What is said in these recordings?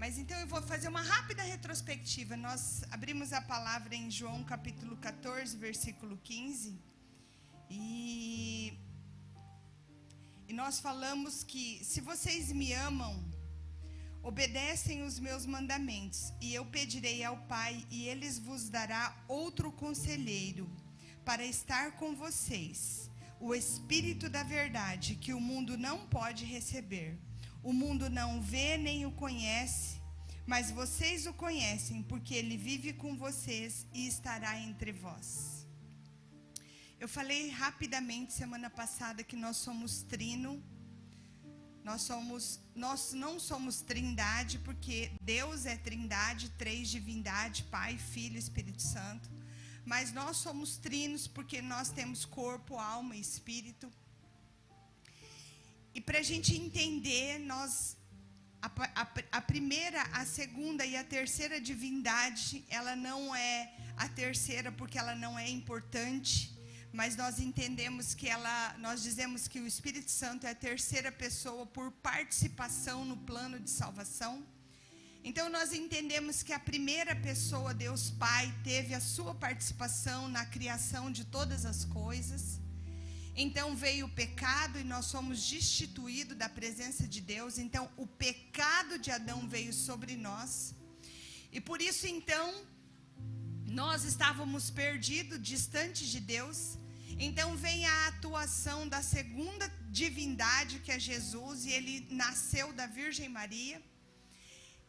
Mas então eu vou fazer uma rápida retrospectiva. Nós abrimos a palavra em João capítulo 14, versículo 15. E nós falamos que se vocês me amam, obedecem os meus mandamentos, e eu pedirei ao Pai, e ele vos dará outro conselheiro para estar com vocês, o Espírito da verdade, que o mundo não pode receber. O mundo não vê nem o conhece, mas vocês o conhecem, porque ele vive com vocês e estará entre vós. Eu falei rapidamente semana passada que nós somos trino. Nós não somos trindade, porque Deus é trindade, três divindade, Pai, Filho e Espírito Santo. Mas nós somos trinos porque nós temos corpo, alma e espírito. E para a gente entender, a primeira, a segunda e a terceira divindade, ela não é a terceira porque ela não é importante. Mas nós entendemos que nós dizemos que o Espírito Santo é a terceira pessoa por participação no plano de salvação. Então nós entendemos que a primeira pessoa, Deus Pai, teve a sua participação na criação de todas as coisas. Então veio o pecado e nós somos destituídos da presença de Deus. Então o pecado de Adão veio sobre nós. E por isso então nós estávamos perdidos, distantes de Deus. Então vem a atuação da segunda divindade, que é Jesus, e ele nasceu da Virgem Maria.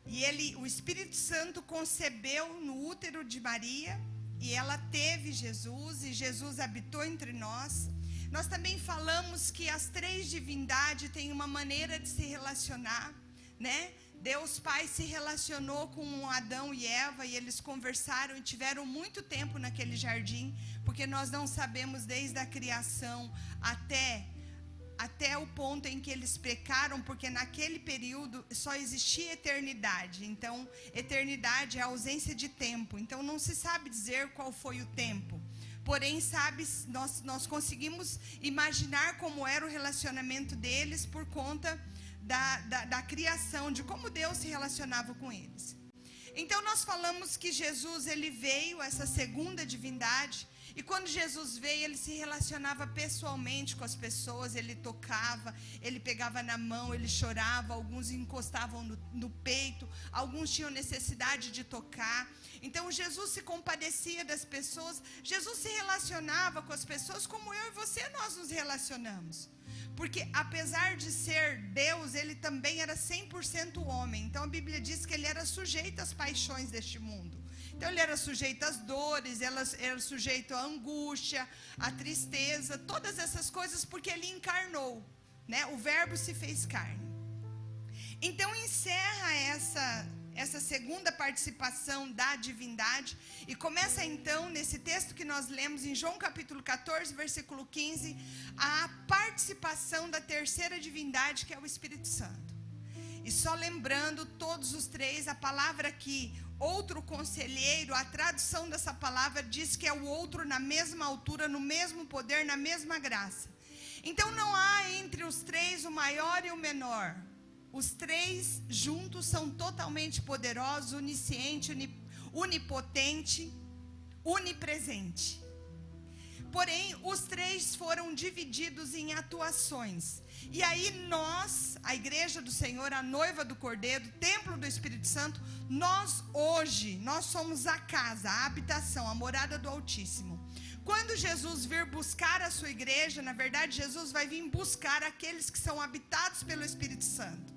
E o Espírito Santo concebeu no útero de Maria, e ela teve Jesus, e Jesus habitou entre nós. Nós também falamos que as três divindades têm uma maneira de se relacionar, né? Deus Pai se relacionou com Adão e Eva, e eles conversaram e tiveram muito tempo naquele jardim, porque nós não sabemos desde a criação até o ponto em que eles pecaram, porque naquele período só existia eternidade. Então, eternidade é a ausência de tempo. Então, não se sabe dizer qual foi o tempo. Porém, nós conseguimos imaginar como era o relacionamento deles por conta da criação, de como Deus se relacionava com eles. Então nós falamos que Jesus, ele veio, essa segunda divindade, e quando Jesus veio, ele se relacionava pessoalmente com as pessoas, ele tocava, ele pegava na mão, ele chorava, alguns encostavam no peito, alguns tinham necessidade de tocar. Então Jesus se compadecia das pessoas, Jesus se relacionava com as pessoas como eu e você, nós nos relacionamos. Porque apesar de ser Deus, ele também era 100% homem. Então a Bíblia diz que ele era sujeito às paixões deste mundo. Então ele era sujeito às dores, era sujeito à angústia, à tristeza, todas essas coisas, porque ele encarnou, né? O verbo se fez carne. Então encerra essa segunda participação da divindade, e começa então, nesse texto que nós lemos em João capítulo 14, versículo 15, a participação da terceira divindade, que é o Espírito Santo. E só lembrando, todos os três, a palavra aqui, outro conselheiro, a tradução dessa palavra diz que é o outro na mesma altura, no mesmo poder, na mesma graça. Então não há entre os três o maior e o menor. Os três juntos são totalmente poderosos, onisciente, onipotente, onipresente. Porém, os três foram divididos em atuações. E aí nós, a igreja do Senhor, a noiva do Cordeiro, templo do Espírito Santo, nós hoje, nós somos a casa, a habitação, a morada do Altíssimo. Quando Jesus vir buscar a sua igreja, na verdade Jesus vai vir buscar aqueles que são habitados pelo Espírito Santo.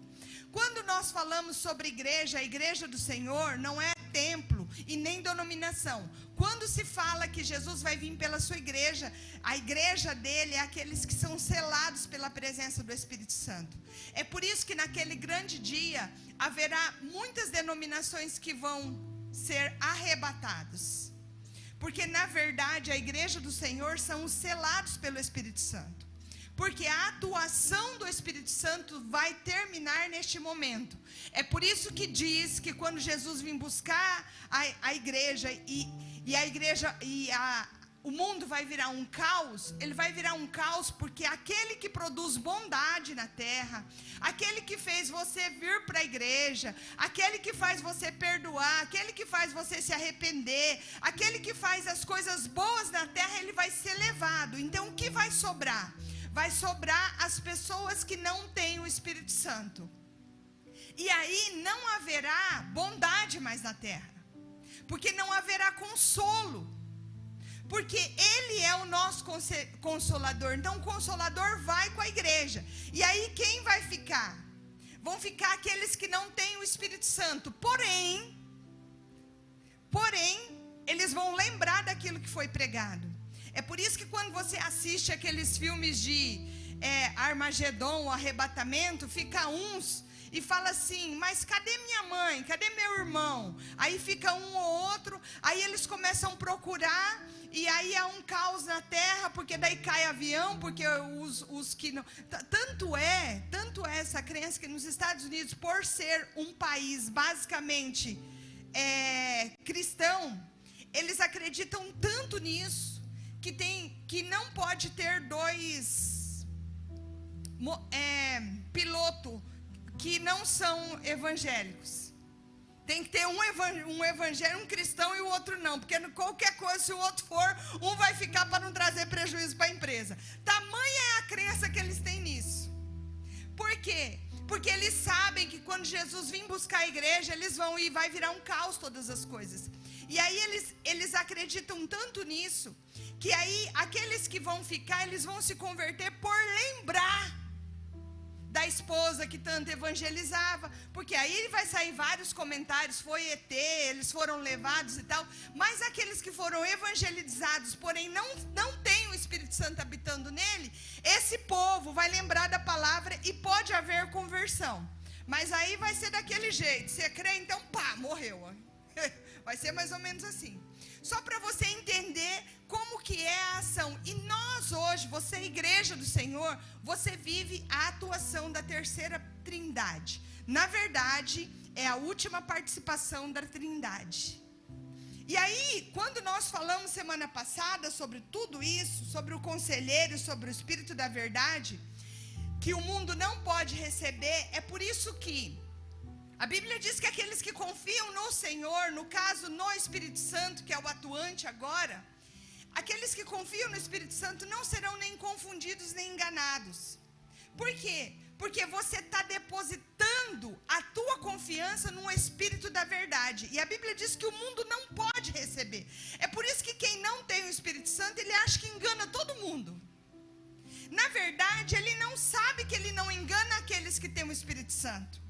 Quando nós falamos sobre igreja, a igreja do Senhor não é templo e nem denominação. Quando se fala que Jesus vai vir pela sua igreja, a igreja dele é aqueles que são selados pela presença do Espírito Santo. É por isso que naquele grande dia haverá muitas denominações que vão ser arrebatados. Porque na verdade a igreja do Senhor são os selados pelo Espírito Santo. Porque a atuação do Espírito Santo vai terminar neste momento. É por isso que diz que quando Jesus vir buscar a igreja, e a igreja, e o mundo vai virar um caos, ele vai virar um caos porque aquele que produz bondade na terra, aquele que fez você vir para a igreja, aquele que faz você perdoar, aquele que faz você se arrepender, aquele que faz as coisas boas na terra, ele vai ser levado. Então o que vai sobrar? Vai sobrar as pessoas que não têm o Espírito Santo. E aí não haverá bondade mais na terra, porque não haverá consolo. Porque Ele é o nosso Consolador. Então o Consolador vai com a igreja. E aí quem vai ficar? Vão ficar aqueles que não têm o Espírito Santo. Porém, eles vão lembrar daquilo que foi pregado. É por isso que quando você assiste aqueles filmes de Armagedon, o arrebatamento, fica uns e fala assim, mas cadê minha mãe? Cadê meu irmão? Aí fica um ou outro, aí eles começam a procurar, e aí há um caos na terra, porque daí cai avião, porque os que não... Tanto é essa crença que nos Estados Unidos, por ser um país basicamente cristão, eles acreditam tanto nisso, que não pode ter dois pilotos que não são evangélicos. Tem que ter um evangelho, um cristão e o outro não, porque qualquer coisa, se o outro for, um vai ficar para não trazer prejuízo para a empresa. Tamanha é a crença que eles têm nisso. Por quê? Porque eles sabem que quando Jesus vir buscar a igreja, eles vão ir, vai virar um caos todas as coisas. E aí eles acreditam tanto nisso, que aí aqueles que vão ficar, eles vão se converter por lembrar da esposa que tanto evangelizava, porque aí vai sair vários comentários, foi ET, eles foram levados e tal, mas aqueles que foram evangelizados, porém não tem o Espírito Santo habitando nele, esse povo vai lembrar da palavra e pode haver conversão, mas aí vai ser daquele jeito, você crê, então pá, morreu, vai ser mais ou menos assim, só para você entender como que é a ação. E nós hoje, você igreja do Senhor, você vive a atuação da terceira trindade. Na verdade, é a última participação da trindade. E aí, quando nós falamos semana passada sobre tudo isso, sobre o conselheiro, sobre o Espírito da verdade, que o mundo não pode receber, é por isso que a Bíblia diz que aqueles que confiam no Senhor, no caso no Espírito Santo, que é o atuante agora, aqueles que confiam no Espírito Santo não serão nem confundidos nem enganados. Por quê? Porque você está depositando a tua confiança no Espírito da verdade. E a Bíblia diz que o mundo não pode receber. É por isso que quem não tem o Espírito Santo, ele acha que engana todo mundo. Na verdade, ele não sabe que ele não engana aqueles que têm o Espírito Santo.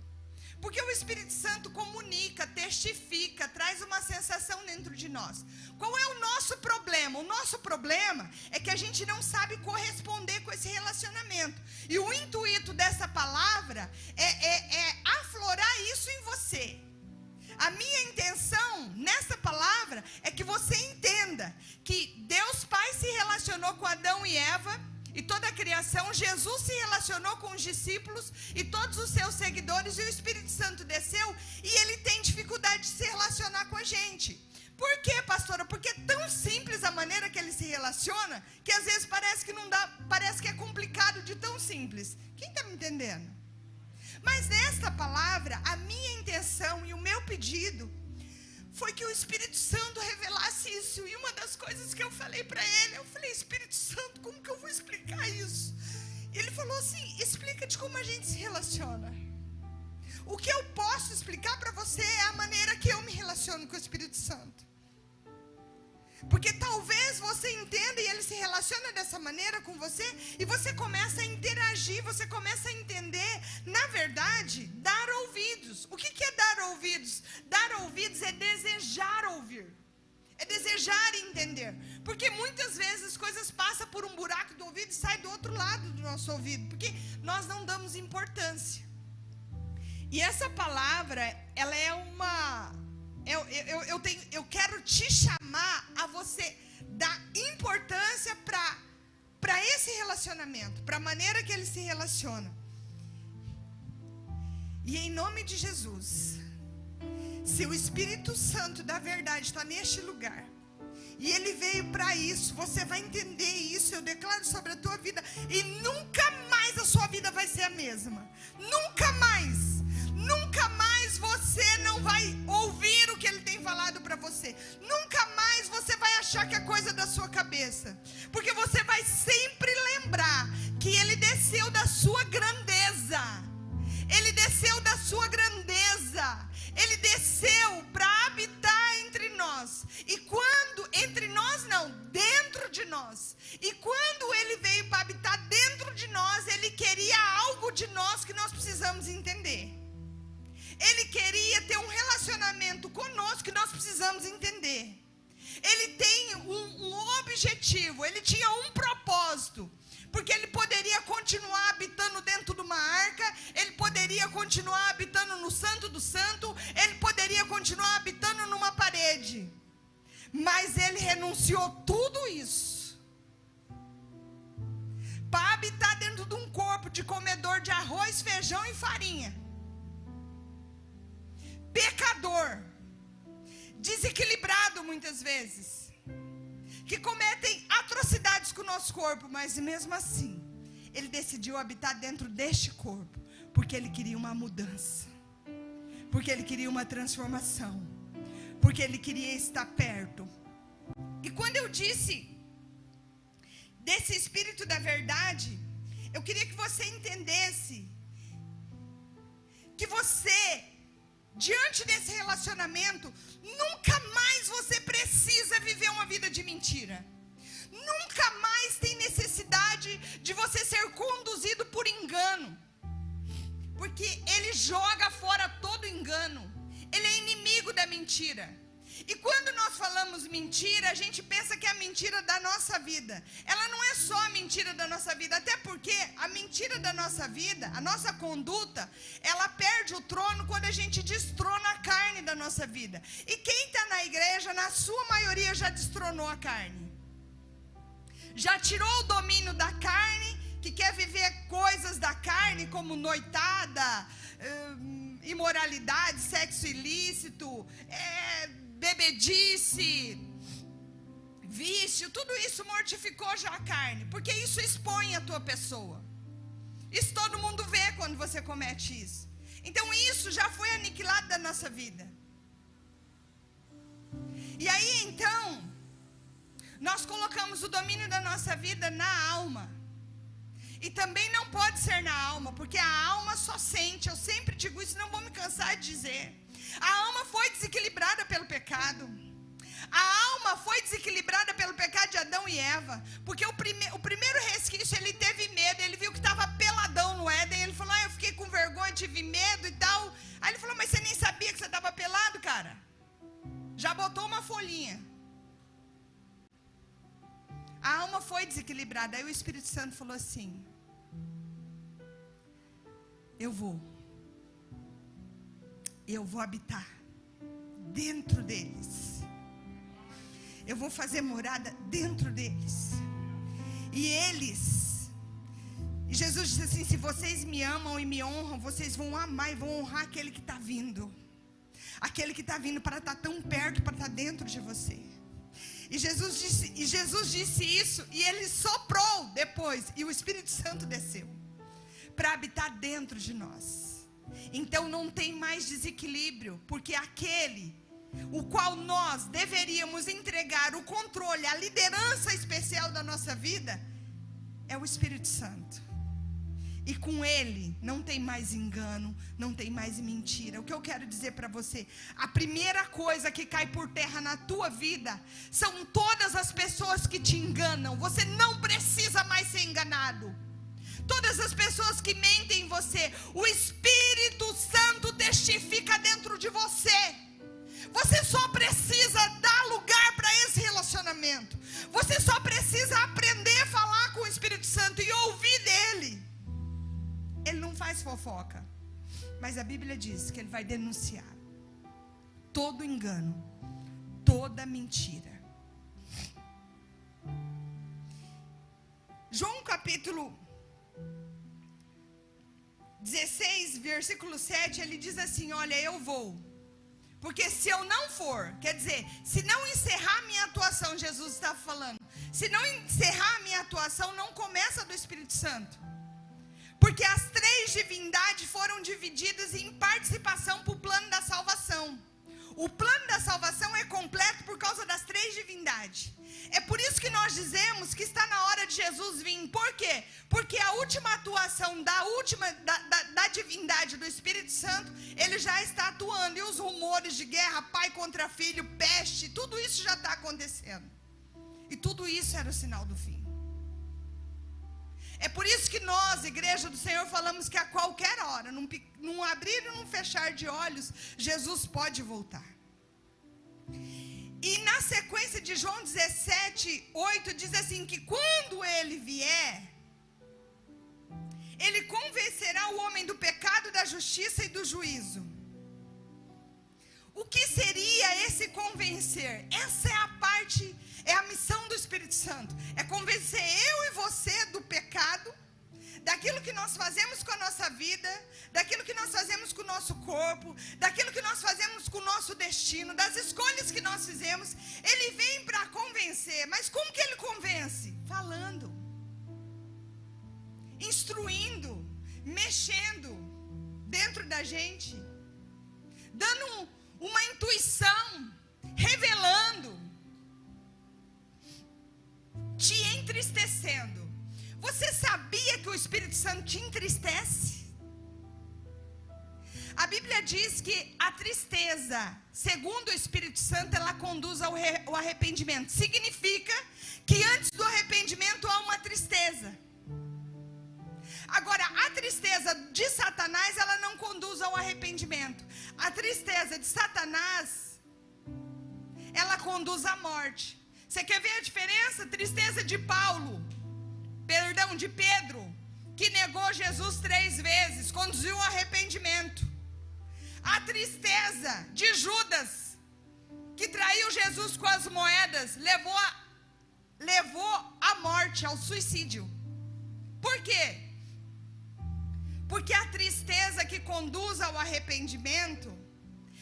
Porque o Espírito Santo comunica, testifica, traz uma sensação dentro de nós. Qual é o nosso problema? O nosso problema é que a gente não sabe corresponder com esse relacionamento. E o intuito dessa palavra é aflorar isso em você. A minha intenção nessa palavra é que você entenda que Deus Pai se relacionou com Adão e Eva, e toda a criação, Jesus se relacionou com os discípulos e todos os seus seguidores, e o Espírito Santo desceu, e ele tem dificuldade de se relacionar com a gente. Por quê, pastora? Porque é tão simples a maneira que ele se relaciona, que às vezes parece que não dá, parece que é complicado de tão simples. Quem está me entendendo? Mas nesta palavra, a minha intenção e o meu pedido foi que o Espírito Santo revelasse isso. E uma das coisas que eu falei para ele, eu falei, Espírito Santo, como que eu vou explicar isso? E ele falou assim, explica de como a gente se relaciona. O que eu posso explicar para você é a maneira que eu me relaciono com o Espírito Santo. Porque talvez você entenda e ele se relaciona dessa maneira com você, e você começa a interagir, você começa a entender, na verdade, dar ouvidos. O que é dar ouvidos? Dar ouvidos é desejar ouvir, é desejar entender. Porque muitas vezes as coisas passam por um buraco do ouvido e saem do outro lado do nosso ouvido, porque nós não damos importância. E essa palavra, ela é uma... Eu quero te chamar a você dar importância para esse relacionamento, para a maneira que ele se relaciona. E em nome de Jesus, se o Espírito Santo da verdade está neste lugar, E Ele veio para isso. Você vai entender isso. Eu declaro sobre a tua vida. E nunca mais a sua vida vai ser a mesma. Nunca mais. Nunca mais você não vai ouvir o que Ele tem falado para você. Nunca mais você vai achar que é coisa da sua cabeça. Porque você vai sempre lembrar que Ele desceu da sua grandeza. Ele desceu da sua grandeza. Ele desceu para habitar entre nós. E quando, entre nós não, dentro de nós. E quando Ele veio para habitar dentro de nós, Ele queria algo de nós que nós precisamos entender. Ele queria ter um relacionamento conosco que nós precisamos entender. Ele tem um objetivo, ele tinha um propósito. Porque ele poderia continuar habitando dentro de uma arca, ele poderia continuar habitando no Santo do Santo, ele poderia continuar habitando numa parede. Mas ele renunciou tudo isso para habitar dentro de um corpo de comedor de arroz, feijão e farinha. Pecador, desequilibrado muitas vezes, que cometem atrocidades com o nosso corpo, mas mesmo assim, Ele decidiu habitar dentro deste corpo, porque Ele queria uma mudança, porque Ele queria uma transformação, porque Ele queria estar perto. E quando eu disse desse Espírito da verdade, eu queria que você entendesse que você, diante desse relacionamento, nunca mais você precisa viver uma vida de mentira. Nunca mais tem necessidade de você ser conduzido por engano. Porque Ele joga fora todo engano. Ele é inimigo da mentira. E quando nós falamos mentira, a gente pensa que é a mentira da nossa vida. Ela não é só a mentira da nossa vida, até porque a mentira da nossa vida, a nossa conduta, ela perde o trono quando a gente destrona a carne da nossa vida. E quem está na igreja, na sua maioria, já destronou a carne. Já tirou o domínio da carne, que quer viver coisas da carne, como noitada, imoralidade, sexo ilícito, bebedice, vício, tudo isso mortificou já a carne, porque isso expõe a tua pessoa. Isso todo mundo vê quando você comete isso. Então isso já foi aniquilado da nossa vida. E aí então, nós colocamos o domínio da nossa vida na alma. E também não pode ser na alma, porque a alma só sente. Eu sempre digo isso, não vou me cansar de dizer. A alma foi desequilibrada pelo pecado. A alma foi desequilibrada pelo pecado de Adão e Eva. Porque o primeiro resquício, ele teve medo. Ele viu que estava peladão no Éden. Ele falou, eu fiquei com vergonha, tive medo e tal. Aí ele falou, mas você nem sabia que você estava pelado, cara? Já botou uma folhinha. A alma foi desequilibrada. Aí o Espírito Santo falou assim, eu vou habitar dentro deles. Eu vou fazer morada dentro deles. E Jesus disse assim, se vocês me amam e me honram, vocês vão amar e vão honrar aquele que está vindo. Aquele que está vindo para estar tão perto, para estar dentro de você. E Jesus disse isso, e Ele soprou depois, e o Espírito Santo desceu para habitar dentro de nós. Então não tem mais desequilíbrio, porque aquele o qual nós deveríamos entregar o controle, a liderança especial da nossa vida, é o Espírito Santo. E com Ele não tem mais engano, não tem mais mentira. O que eu quero dizer para você, a primeira coisa que cai por terra na tua vida são todas as pessoas que te enganam. Você não precisa mais ser enganado. Todas as pessoas que mentem em você, o Espírito Santo testifica dentro de você. Você só precisa dar lugar para esse relacionamento. Você só precisa aprender a falar com o Espírito Santo e ouvir dele. Ele não faz fofoca, mas a Bíblia diz que ele vai denunciar todo engano, toda mentira. João capítulo 16, versículo 7, ele diz assim, olha, eu vou, Porque se eu não for, quer dizer, se não encerrar minha atuação, Jesus está falando, se não encerrar minha atuação, não começa do Espírito Santo. Porque as 3 divindades foram divididas em participação para o plano da salvação. O plano da salvação é completo por causa das 3 divindades. É por isso que nós dizemos que está na hora de Jesus vir. Por quê? Porque a última atuação da divindade do Espírito Santo, ele já está atuando. E os rumores de guerra, pai contra filho, peste, tudo isso já está acontecendo. E tudo isso era o sinal do fim. É por isso que nós, Igreja do Senhor, falamos que a qualquer hora, num abrir e num fechar de olhos, Jesus pode voltar. E na sequência de João 17:8 diz assim, que quando ele vier, ele convencerá o homem do pecado, da justiça e do juízo. O que seria esse convencer? Essa é a parte, é a missão do Espírito Santo. É convencer eu e você do pecado, daquilo que nós fazemos com a nossa vida, daquilo que nós fazemos com o nosso corpo, daquilo que nós fazemos com o nosso destino, das escolhas que nós fizemos. Ele vem para convencer. Mas como que ele convence? Falando, instruindo, mexendo dentro da gente, dando uma intuição, revelando, te entristecendo. Você sabia que o Espírito Santo te entristece? A Bíblia diz que a tristeza, segundo o Espírito Santo, ela conduz ao arrependimento. Significa que antes do arrependimento há uma tristeza. Agora, a tristeza de Satanás, ela não conduz ao arrependimento. A tristeza de Satanás, ela conduz à morte. Você quer ver a diferença? Tristeza de de Pedro, que negou Jesus 3 vezes, conduziu ao arrependimento. A tristeza de Judas, que traiu Jesus com as moedas, levou à morte, ao suicídio. Por quê? Porque a tristeza que conduz ao arrependimento,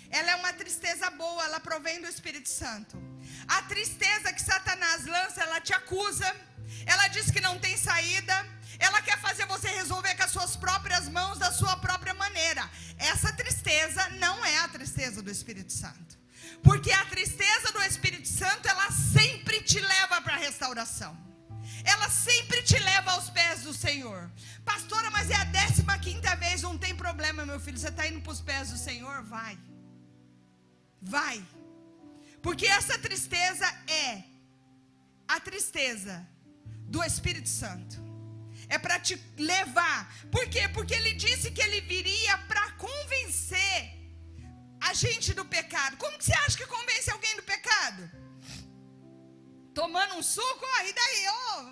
ela é uma tristeza boa, ela provém do Espírito Santo. A tristeza que Satanás lança, ela te acusa, ela diz que não tem saída, ela quer fazer você resolver com as suas próprias mãos, da sua própria maneira. Essa tristeza não é a tristeza do Espírito Santo. Porque a tristeza do Espírito Santo, ela sempre te leva para a restauração. Ela sempre te leva aos pés do Senhor. Pastora, mas é a 15ª vez, não tem problema, meu filho. Você está indo para os pés do Senhor? Vai. Vai. Porque essa tristeza é a tristeza do Espírito Santo. É para te levar. Por quê? Porque ele disse que ele viria para convencer a gente do pecado. Como que você acha que convence alguém do pecado? Tomando um suco, e daí,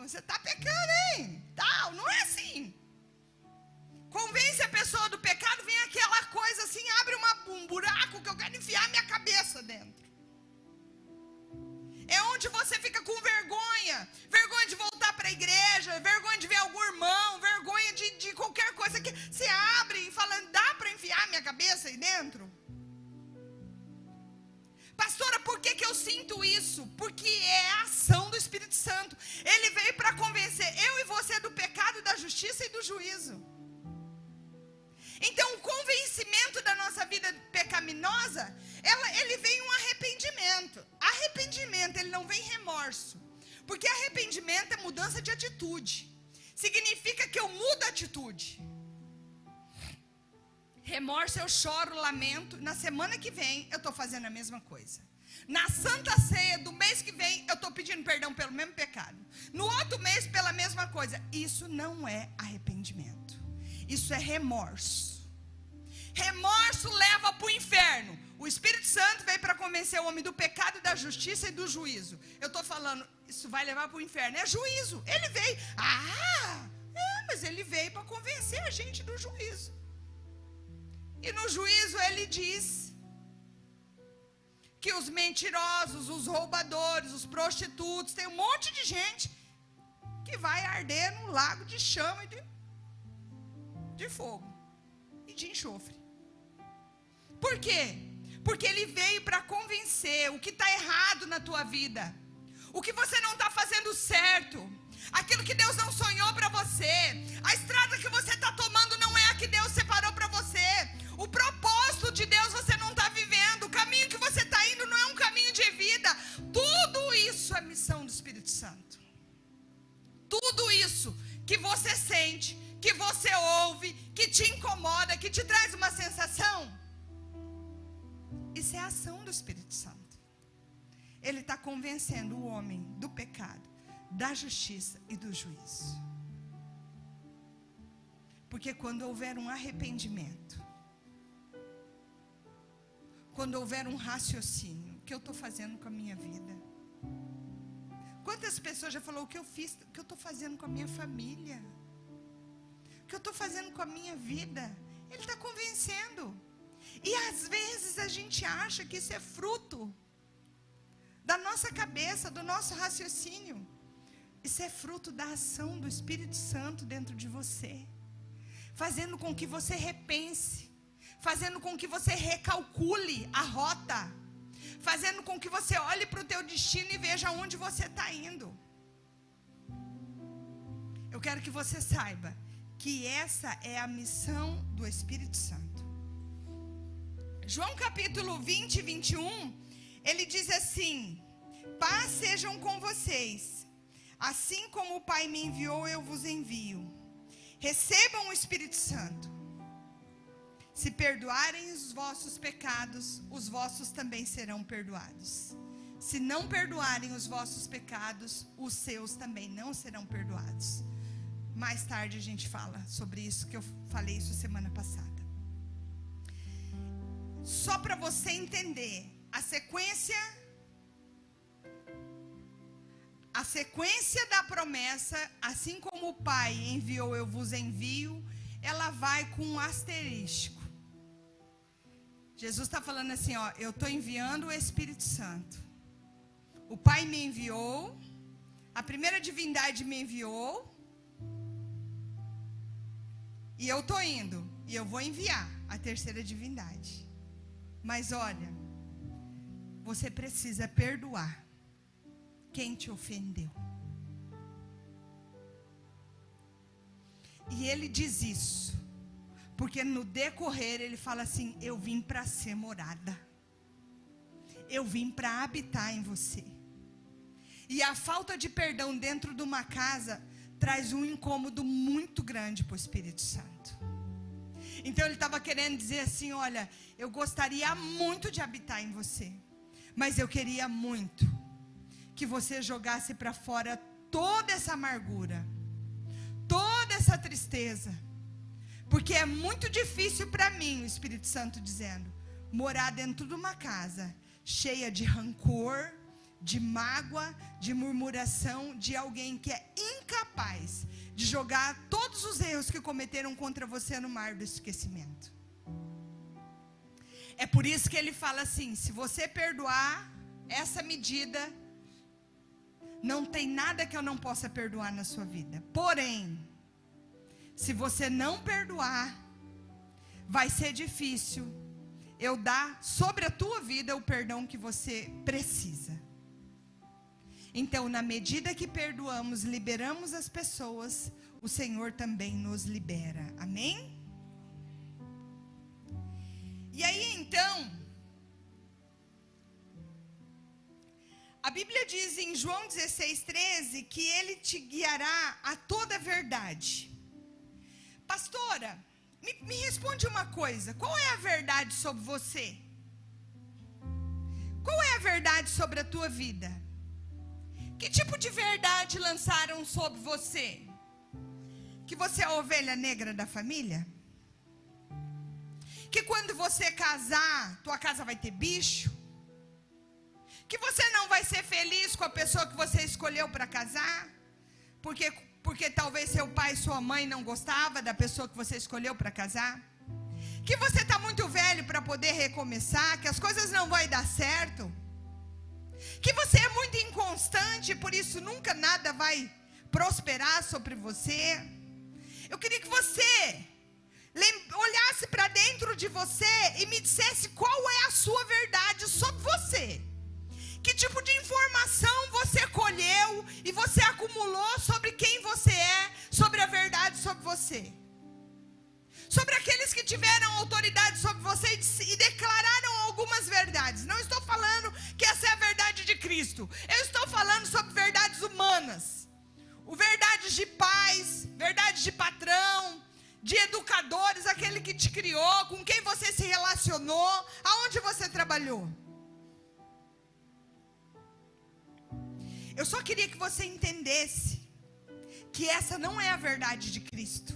você está pecando, hein? Tal, não é assim. Convence a pessoa do pecado, vem aquela coisa assim, abre um buraco que eu quero enfiar minha cabeça dentro. É onde você fica com vergonha de voltar para a igreja, vergonha de ver algum irmão, vergonha de qualquer coisa que você abre e fala, dá para enfiar minha cabeça aí dentro? Pastora, por que eu sinto isso? Porque é a ação do Espírito Santo. Ele veio para convencer eu e você do pecado, da justiça e do juízo. Então, o convencimento da nossa vida pecaminosa, ele vem um arrependimento. Arrependimento, ele não vem remorso. Porque arrependimento é mudança de atitude. Significa que eu mudo a atitude. Remorso, eu choro, lamento. Na semana que vem, eu estou fazendo a mesma coisa. Na Santa Ceia do mês que vem, eu estou pedindo perdão pelo mesmo pecado. No outro mês, pela mesma coisa. Isso não é arrependimento. Isso é remorso. Remorso leva para o inferno. O Espírito Santo veio para convencer o homem do pecado, da justiça e do juízo. Eu estou falando, isso vai levar para o inferno. É juízo. Ele veio. Mas ele veio para convencer a gente do juízo. E no juízo ele diz que os mentirosos, os roubadores, os prostitutos, tem um monte de gente que vai arder no lago de chama e de fogo e de enxofre. Por quê? Porque Ele veio para convencer o que está errado na tua vida, o que você não está fazendo certo, aquilo que Deus não sonhou para você, a estrada que você está tomando não é a que Deus separou para você, o propósito de Deus você não está vivendo, o caminho que você está indo não é um caminho de vida. Tudo isso é missão do Espírito Santo. Tudo isso que você sente, que você ouve, que te incomoda, que te traz uma sensação, isso é a ação do Espírito Santo. Ele está convencendo o homem do pecado, da justiça e do juízo. Porque quando houver um arrependimento, quando houver um raciocínio, o que eu estou fazendo com a minha vida? Quantas pessoas já falaram o que eu fiz, o que eu estou fazendo com a minha família? O que eu estou fazendo com a minha vida? Ele está convencendo. E às vezes a gente acha que isso é fruto da nossa cabeça, do nosso raciocínio. Isso é fruto da ação do Espírito Santo dentro de você, fazendo com que você repense, fazendo com que você recalcule a rota, fazendo com que você olhe para o teu destino e veja onde você está indo. Eu quero que você saiba que essa é a missão do Espírito Santo. João capítulo 20 e 21, ele diz assim: paz sejam com vocês, assim como o Pai me enviou, eu vos envio. Recebam o Espírito Santo. Se perdoarem os vossos pecados, os vossos também serão perdoados. Se não perdoarem os vossos pecados, os seus também não serão perdoados. Mais tarde a gente fala sobre isso, que eu falei isso semana passada. Só para você entender a sequência da promessa, assim como o Pai enviou, eu vos envio, ela vai com um asterisco. Jesus está falando assim, ó, eu estou enviando o Espírito Santo. O Pai me enviou, a primeira divindade me enviou, e eu estou indo, e eu vou enviar a terceira divindade. Mas olha, você precisa perdoar quem te ofendeu. E ele diz isso porque no decorrer ele fala assim: eu vim para ser morada, eu vim para habitar em você. E a falta de perdão dentro de uma casa traz um incômodo muito grande para o Espírito Santo. Então ele estava querendo dizer assim: olha, eu gostaria muito de habitar em você, mas eu queria muito que você jogasse para fora toda essa amargura, toda essa tristeza, porque é muito difícil para mim, o Espírito Santo dizendo, morar dentro de uma casa cheia de rancor, de mágoa, de murmuração, de alguém que é incapaz de jogar todos os erros que cometeram contra você no mar do esquecimento. É por isso que ele fala assim: se você perdoar essa medida, não tem nada que eu não possa perdoar na sua vida. Porém, se você não perdoar, vai ser difícil eu dar sobre a tua vida o perdão que você precisa. Então, na medida que perdoamos, liberamos as pessoas, o Senhor também nos libera. Amém? E aí, então, a Bíblia diz em João 16:13 que Ele te guiará a toda a verdade. Pastora, me responde uma coisa: qual é a verdade sobre você? Qual é a verdade sobre a tua vida? Que tipo de verdade lançaram sobre você? Que você é a ovelha negra da família? Que quando você casar, tua casa vai ter bicho? Que você não vai ser feliz com a pessoa que você escolheu para casar? Porque talvez seu pai e sua mãe não gostavam da pessoa que você escolheu para casar? Que você está muito velho para poder recomeçar? Que as coisas não vão dar certo? Que você é muito inconstante, por isso nunca nada vai prosperar sobre você? Eu queria que você olhasse para dentro de você e me dissesse qual é a sua verdade. você, sobre aqueles que tiveram autoridade sobre você e declararam algumas verdades. Não estou falando que essa é a verdade de Cristo. Eu estou falando sobre verdades humanas. Verdades de pais, verdades de patrão, de educadores, aquele que te criou, com quem você se relacionou, aonde você trabalhou. Eu só queria que você entendesse que essa não é a verdade de Cristo.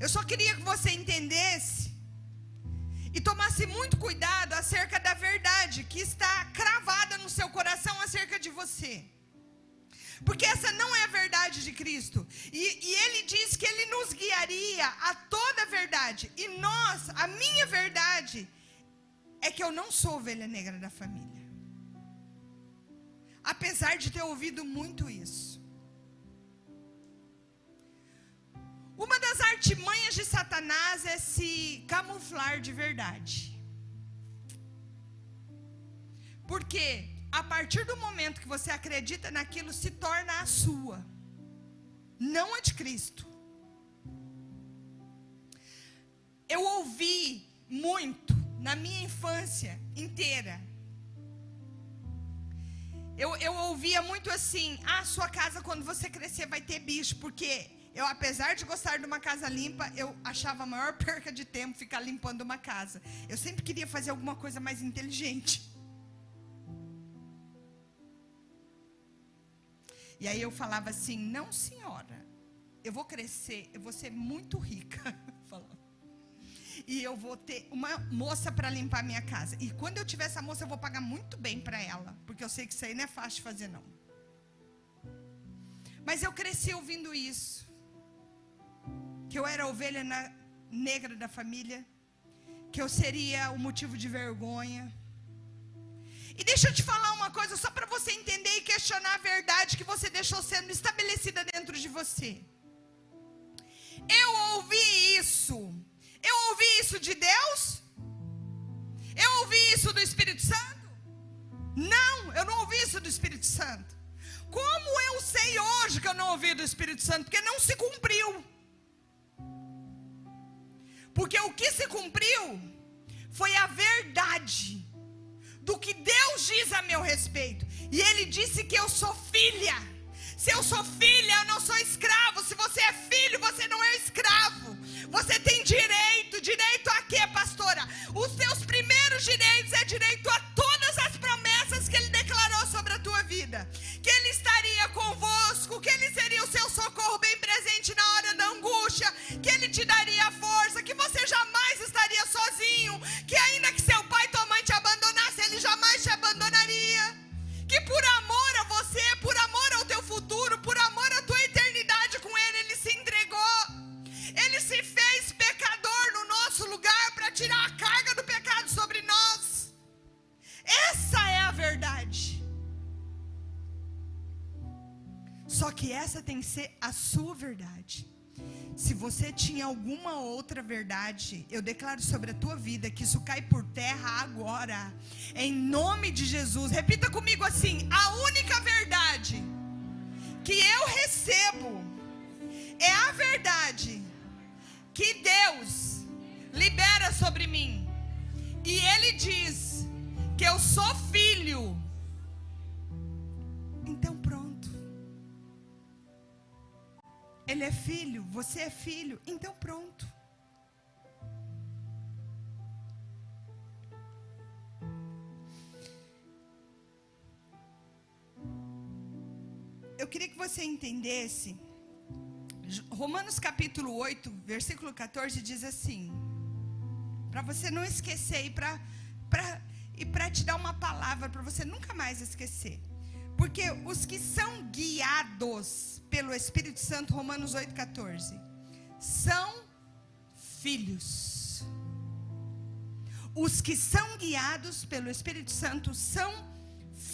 Eu só queria que você entendesse e tomasse muito cuidado acerca da verdade que está cravada no seu coração acerca de você. Porque essa não é a verdade de Cristo. E Ele diz que Ele nos guiaria a toda a verdade. E a minha verdade é que eu não sou ovelha negra da família. Apesar de ter ouvido muito isso. Uma das artimanhas de Satanás é se camuflar de verdade. Porque a partir do momento que você acredita naquilo, se torna a sua, não a de Cristo. Eu ouvi muito na minha infância inteira. Eu ouvia muito assim: sua casa quando você crescer vai ter bicho, porque eu, apesar de gostar de uma casa limpa, eu achava a maior perca de tempo ficar limpando uma casa. Eu sempre queria fazer alguma coisa mais inteligente. E aí eu falava assim: não senhora, eu vou crescer, eu vou ser muito rica. E eu vou ter uma moça para limpar a minha casa. E quando eu tiver essa moça, eu vou pagar muito bem para ela. Porque eu sei que isso aí não é fácil de fazer, não. Mas eu cresci ouvindo isso. Que eu era a ovelha negra da família. Que eu seria o motivo de vergonha. E deixa eu te falar uma coisa, só para você entender e questionar a verdade que você deixou sendo estabelecida dentro de você. Eu ouvi isso. Eu ouvi isso de Deus? Eu ouvi isso do Espírito Santo? Não, eu não ouvi isso do Espírito Santo. Como eu sei hoje que eu não ouvi do Espírito Santo? Porque não se cumpriu. Porque o que se cumpriu foi a verdade do que Deus diz a meu respeito. E Ele disse que eu sou filha. Se eu sou filha, eu não sou escravo. Se você é filho, você não é escravo. Você tem direito. Direito a quê, pastora? Os seus primeiros direitos é direito a todas as promessas que Ele declarou sobre a tua vida. Que Ele estaria convosco, que Ele seria o seu socorro bem presente na hora da angústia, que Ele te daria força, que você jamais estaria sozinho, que ainda que seu pai e tua mãe te abandonasse, Ele jamais te abandonaria. Que por amor a você, por amor ao teu futuro, por amor à tua eternidade com Ele, Ele se entregou. Ele se fez pecador no nosso lugar para tirar a carga do pecado sobre nós. Essa é a verdade. Só que essa tem que ser a sua verdade. Se você tinha alguma outra verdade, eu declaro sobre a tua vida que isso cai por terra agora, em nome de Jesus. Repita comigo assim: a única verdade que eu recebo é a verdade que Deus libera sobre mim. E Ele diz que eu sou filho. Então pronto. Ele é filho, você é filho, então pronto. Eu queria que você entendesse, Romanos capítulo 8, versículo 14 diz assim, para você não esquecer e para te dar uma palavra para você nunca mais esquecer. Porque os que são guiados pelo Espírito Santo, Romanos 8,14, são filhos. Os que são guiados pelo Espírito Santo são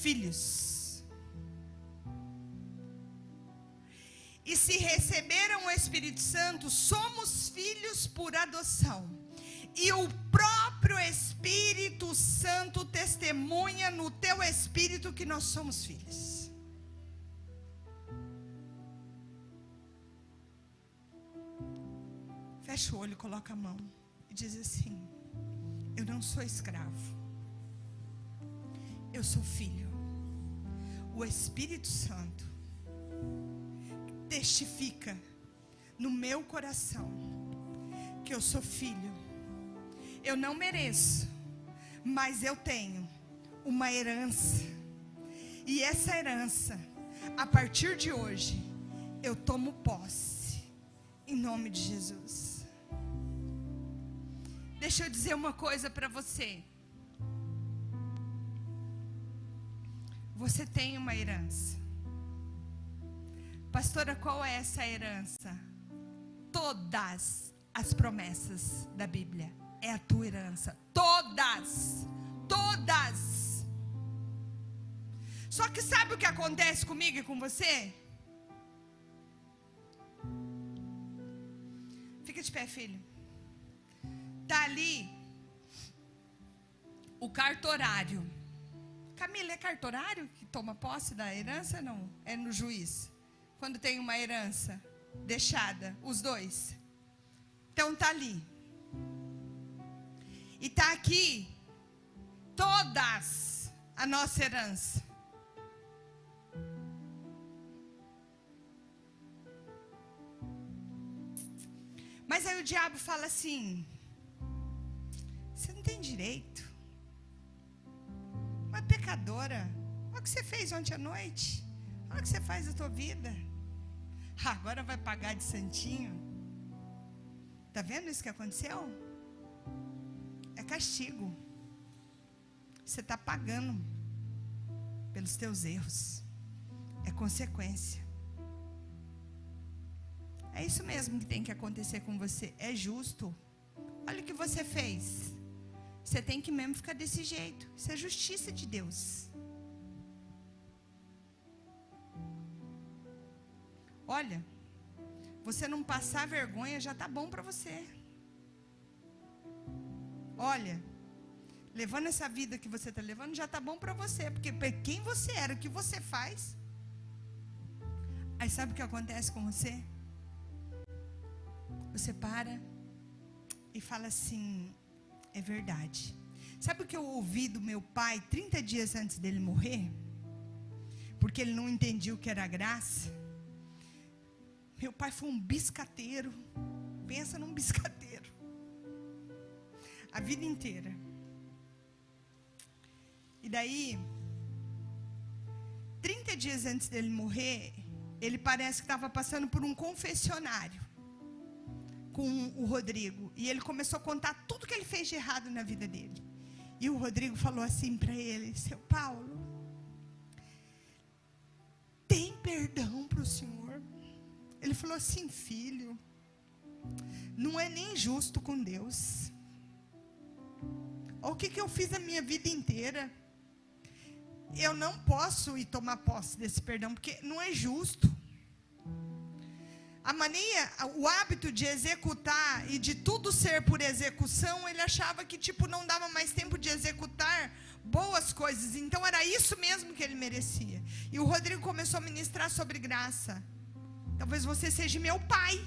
filhos. E se receberam o Espírito Santo, somos filhos por adoção. E o próprio Espírito Santo testemunha no teu espírito que nós somos filhos. fecha o olho, coloca a mão e diz assim: eu não sou escravo, eu sou filho. O Espírito Santo testifica no meu coração que eu sou filho. Eu não mereço, mas eu tenho uma herança. E essa herança, a partir de hoje, eu tomo posse, em nome de Jesus. Deixa eu dizer uma coisa para você. Você tem uma herança. Pastora, qual é essa herança? Todas as promessas da Bíblia é a tua herança. Todas. Todas. Só que sabe o que acontece comigo e com você? Fica de pé, filho. Está ali o cartorário. Camila, é cartorário que toma posse da herança? Não, é no juiz. Quando tem uma herança deixada, os dois. Então está ali. E está aqui todas a nossa herança. Mas aí o diabo fala assim: você não tem direito. Uma pecadora. Olha o que você fez ontem à noite. Olha o que você faz da tua vida. Agora vai pagar de santinho. Está vendo isso que aconteceu? É castigo. Você está pagando pelos teus erros. É consequência. É isso mesmo que tem que acontecer com você. É justo. Olha o que você fez. Você tem que mesmo ficar desse jeito. Isso é justiça de Deus. Olha, você não passar vergonha já está bom para você. Olha, levando essa vida que você está levando já está bom para você. Porque quem você era, o que você faz. Aí sabe o que acontece com você? Você para e fala assim: é verdade. Sabe o que eu ouvi do meu pai 30 dias antes dele morrer? Porque ele não entendia o que era graça. Meu pai foi um biscateiro. Pensa num biscateiro. A vida inteira. E daí, 30 dias antes dele morrer, ele parece que estava passando por um confessionário com o Rodrigo. E ele começou a contar tudo que ele fez de errado na vida dele. E o Rodrigo falou assim para ele: seu Paulo, tem perdão para o senhor? Ele falou assim: filho, não é nem justo com Deus. Olha o que eu fiz a minha vida inteira. Eu não posso ir tomar posse desse perdão, porque não é justo. A mania, o hábito de executar e de tudo ser por execução, ele achava que não dava mais tempo de executar boas coisas. Então era isso mesmo que ele merecia. E o Rodrigo começou a ministrar sobre graça. Talvez você seja meu pai.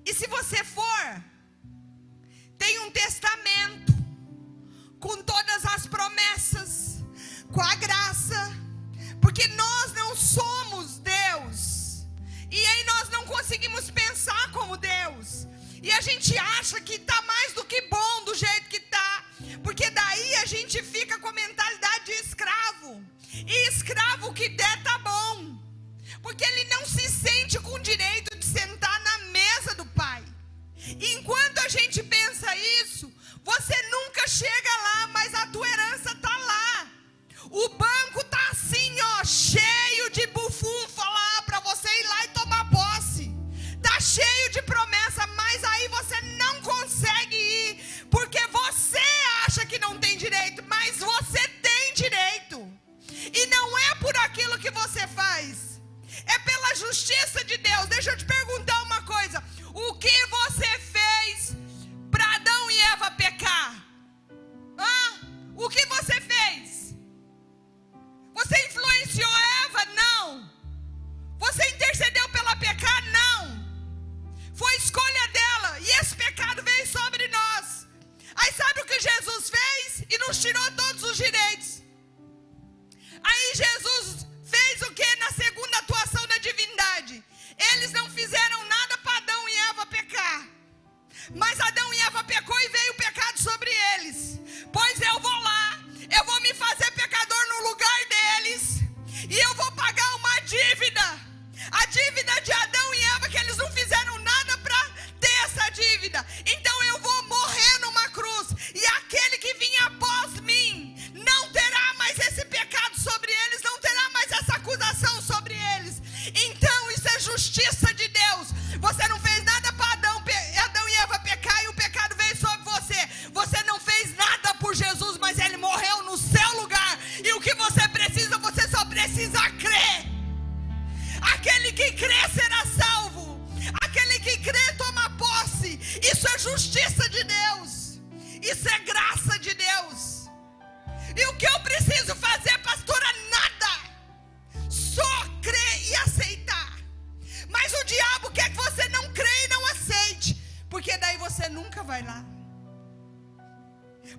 E se você for, tem um testamento com todas as promessas, com a graça, porque nós não somos Deus. E aí nós não conseguimos pensar como Deus. E a gente acha que está mais do que bom do jeito que está. Porque daí a gente fica com a mentalidade de escravo. E escravo que der tá bom. Porque ele não se sente com o direito de sentar na mesa do Pai. E enquanto a gente pensa isso, você nunca chega lá, mas a tua herança está lá. O banco está assim, ó, cheio de bufunfa lá para você ir lá e tomar posse. Está cheio de promessa, mas aí você não consegue ir, porque você acha que não tem direito, mas você tem direito. E não é por aquilo que você faz, é pela justiça de Deus. Deixa eu te perguntar uma coisa: o que você fez Mas Adão e Eva pecou e veio o pecado sobre eles. Pois eu vou lá, eu vou me fazer pecador no lugar deles, e eu vou pagar uma dívida. A dívida de Adão e Eva, que eles não fizeram nada para ter essa dívida. Então eu vou morrer numa cruz, e aquele que vinha após mim não terá mais esse pecado sobre eles, não terá mais essa acusação sobre eles. Então isso é justiça de Deus. Você não fez nada para Adão e Eva pecar e o pecado veio sobre você. Você não fez nada por Jesus, mas ele morreu no seu lugar. E o que você precisa, você só precisa crer. Aquele que crê será salvo. Aquele que crê toma posse. Isso é justiça de Deus. Isso é graça de Deus. E o que eu preciso fazer, pastora? Nada. Só crer e aceitar. Mas o diabo quer que você não creia e não aceite, porque daí você nunca vai lá.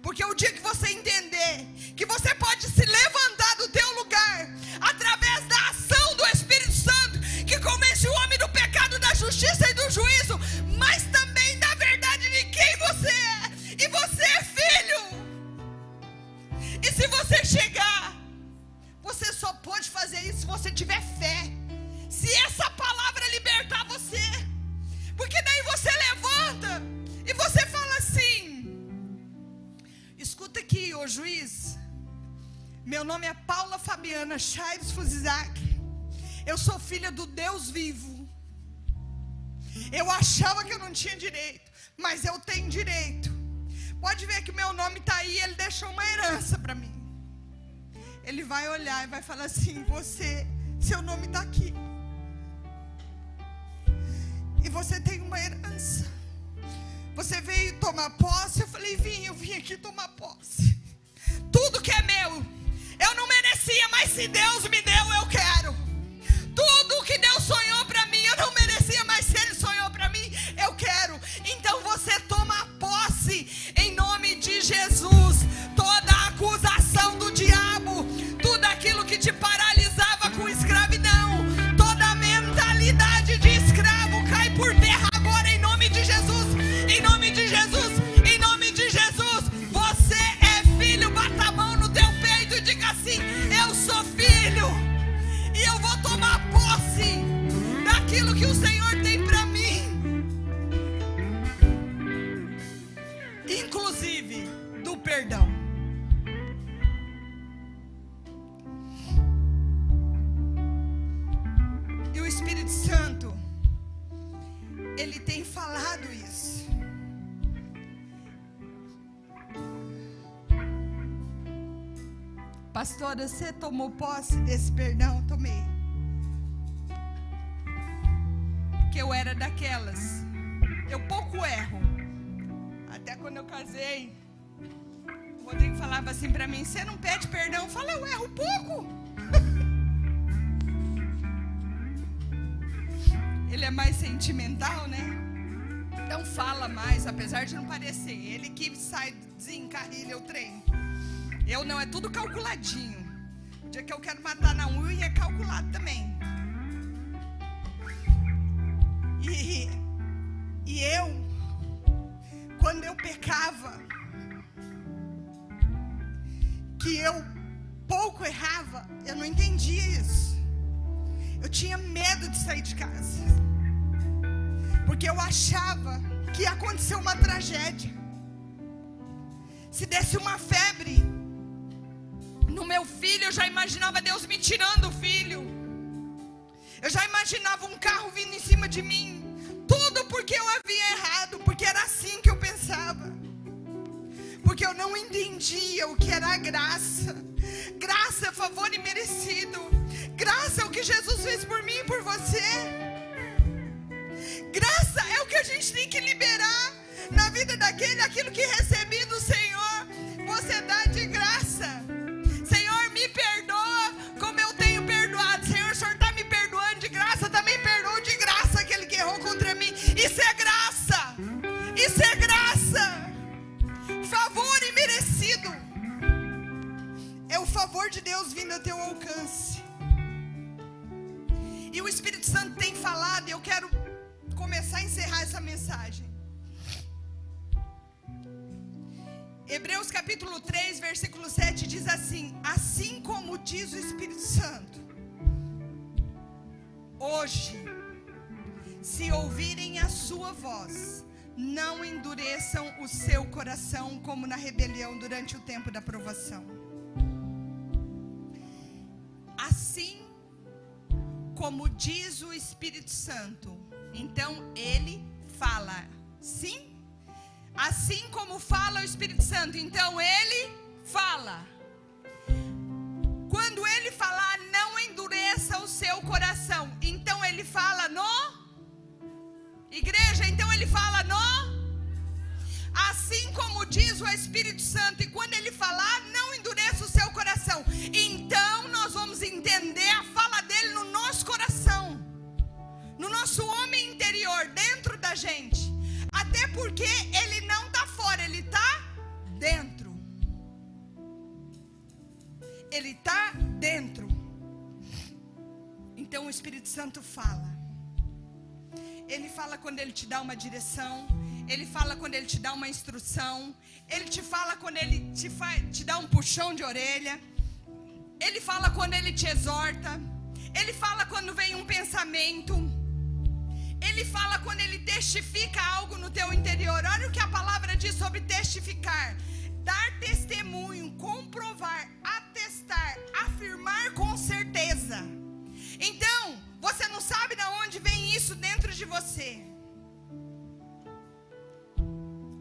Porque o dia que você entender que você pode se levantar do teu lugar através da ação do Espírito Santo, que convence o homem do pecado, da justiça e do juízo, mas também da verdade de quem você é. E você é filho. E se você chegar, você só pode fazer isso se você tiver fé. Se essa palavra libertar você, porque daí você levanta e você fala assim: escuta aqui, ô juiz, meu nome é Paula Fabiana Chaves Fuzizac, eu sou filha do Deus vivo. Eu achava que eu não tinha direito, mas eu tenho direito. Pode ver que meu nome está aí, ele deixou uma herança para mim. Ele vai olhar e vai falar assim: seu nome está aqui. E você tem uma herança. Você veio tomar posse. Eu falei: eu vim aqui tomar posse. Tudo que é meu, eu não merecia, mas se Deus me deu, eu quero. Tudo que Deus sonhou para mim, eu não merecia, mas se Ele sonhou para mim, eu quero. Então você toma posse em nome de Jesus. Toda a acusação do diabo, tudo aquilo que te paralisava com escravidão, toda a mentalidade de escravo cai por terra agora em nome de Jesus. Em nome de Jesus, em nome de Jesus. Você é filho, bata a mão no teu peito e diga assim: eu sou filho, e eu vou tomar posse daquilo que o Senhor tem para mim, inclusive do perdão. E o Espírito Santo, ele tem falado isso. Pastora, você tomou posse desse perdão? Tomei. Porque eu era daquelas. Eu pouco erro. Até quando eu casei, o Rodrigo falava assim pra mim: você não pede perdão? Eu falei: eu erro pouco. Ele é mais sentimental, né? Então fala mais, apesar de não parecer. Ele que sai, desencarrilha o trem. Eu não, é tudo calculadinho. O dia que eu quero matar na unha é calculado também. E eu, quando eu pecava, que eu pouco errava, eu não entendia isso. Eu tinha medo de sair de casa, porque eu achava que ia acontecer uma tragédia. Se desse uma febre no meu filho, eu já imaginava Deus me tirando o filho. Eu já imaginava um carro vindo em cima de mim. Tudo porque eu havia errado, porque era assim que eu pensava. Porque eu não entendia o que era a graça. Graça é favor imerecido. Graça é o que Jesus fez por mim e por você. Graça é o que a gente tem que liberar na vida daquele, aquilo que recebi do Senhor. Você dá de graça. Senhor, me perdoa como eu tenho perdoado. Senhor, o Senhor está me perdoando de graça, também perdoa de graça aquele que errou contra mim. Isso é graça. Isso é graça. Favor imerecido. É o favor de Deus vindo ao teu alcance. E o Espírito Santo tem falado, e eu quero começar a encerrar essa mensagem. Hebreus capítulo 3, versículo 7 diz assim: assim como diz o Espírito Santo, hoje, se ouvirem a sua voz, não endureçam o seu coração como na rebelião durante o tempo da provação. Assim como diz o Espírito Santo, então ele fala, sim? Assim como fala o Espírito Santo, então ele fala. Quando ele falar, não endureça o seu coração. Então ele fala no... Igreja, então ele fala no... Assim como diz o Espírito Santo, e quando ele falar, não endureça o seu coração. Então nós vamos entender a fala dele no nosso coração, no nosso homem interior, dentro da gente. Até porque ele não está fora, ele está dentro. Ele está dentro. Então o Espírito Santo fala. Ele fala quando ele te dá uma direção. Ele fala quando ele te dá uma instrução. Ele te fala quando ele te dá um puxão de orelha. Ele fala quando ele te exorta. Ele fala quando vem um pensamento. Ele fala quando ele testifica algo no teu interior. Olha o que a palavra diz sobre testificar: dar testemunho, comprovar, atestar, afirmar com certeza. Então, você não sabe de onde vem isso dentro de você.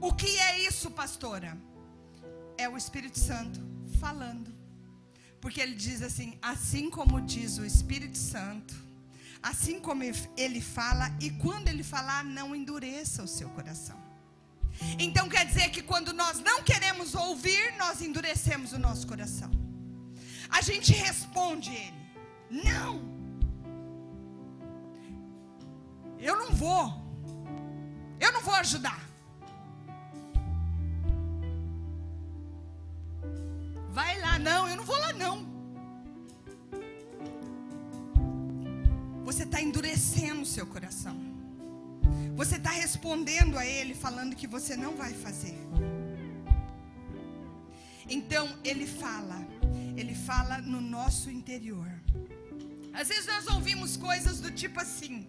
O que é isso, pastora? É o Espírito Santo falando. Porque ele diz assim: assim como diz o Espírito Santo, assim como ele fala, e quando ele falar, não endureça o seu coração. Então quer dizer que quando nós não queremos ouvir, nós endurecemos o nosso coração. A gente responde ele: não, eu não vou ajudar. Vai lá, não, eu não vou lá não. Você está endurecendo o seu coração. Você está respondendo a ele, falando que você não vai fazer. Então ele fala no nosso interior. Às vezes nós ouvimos coisas do tipo assim: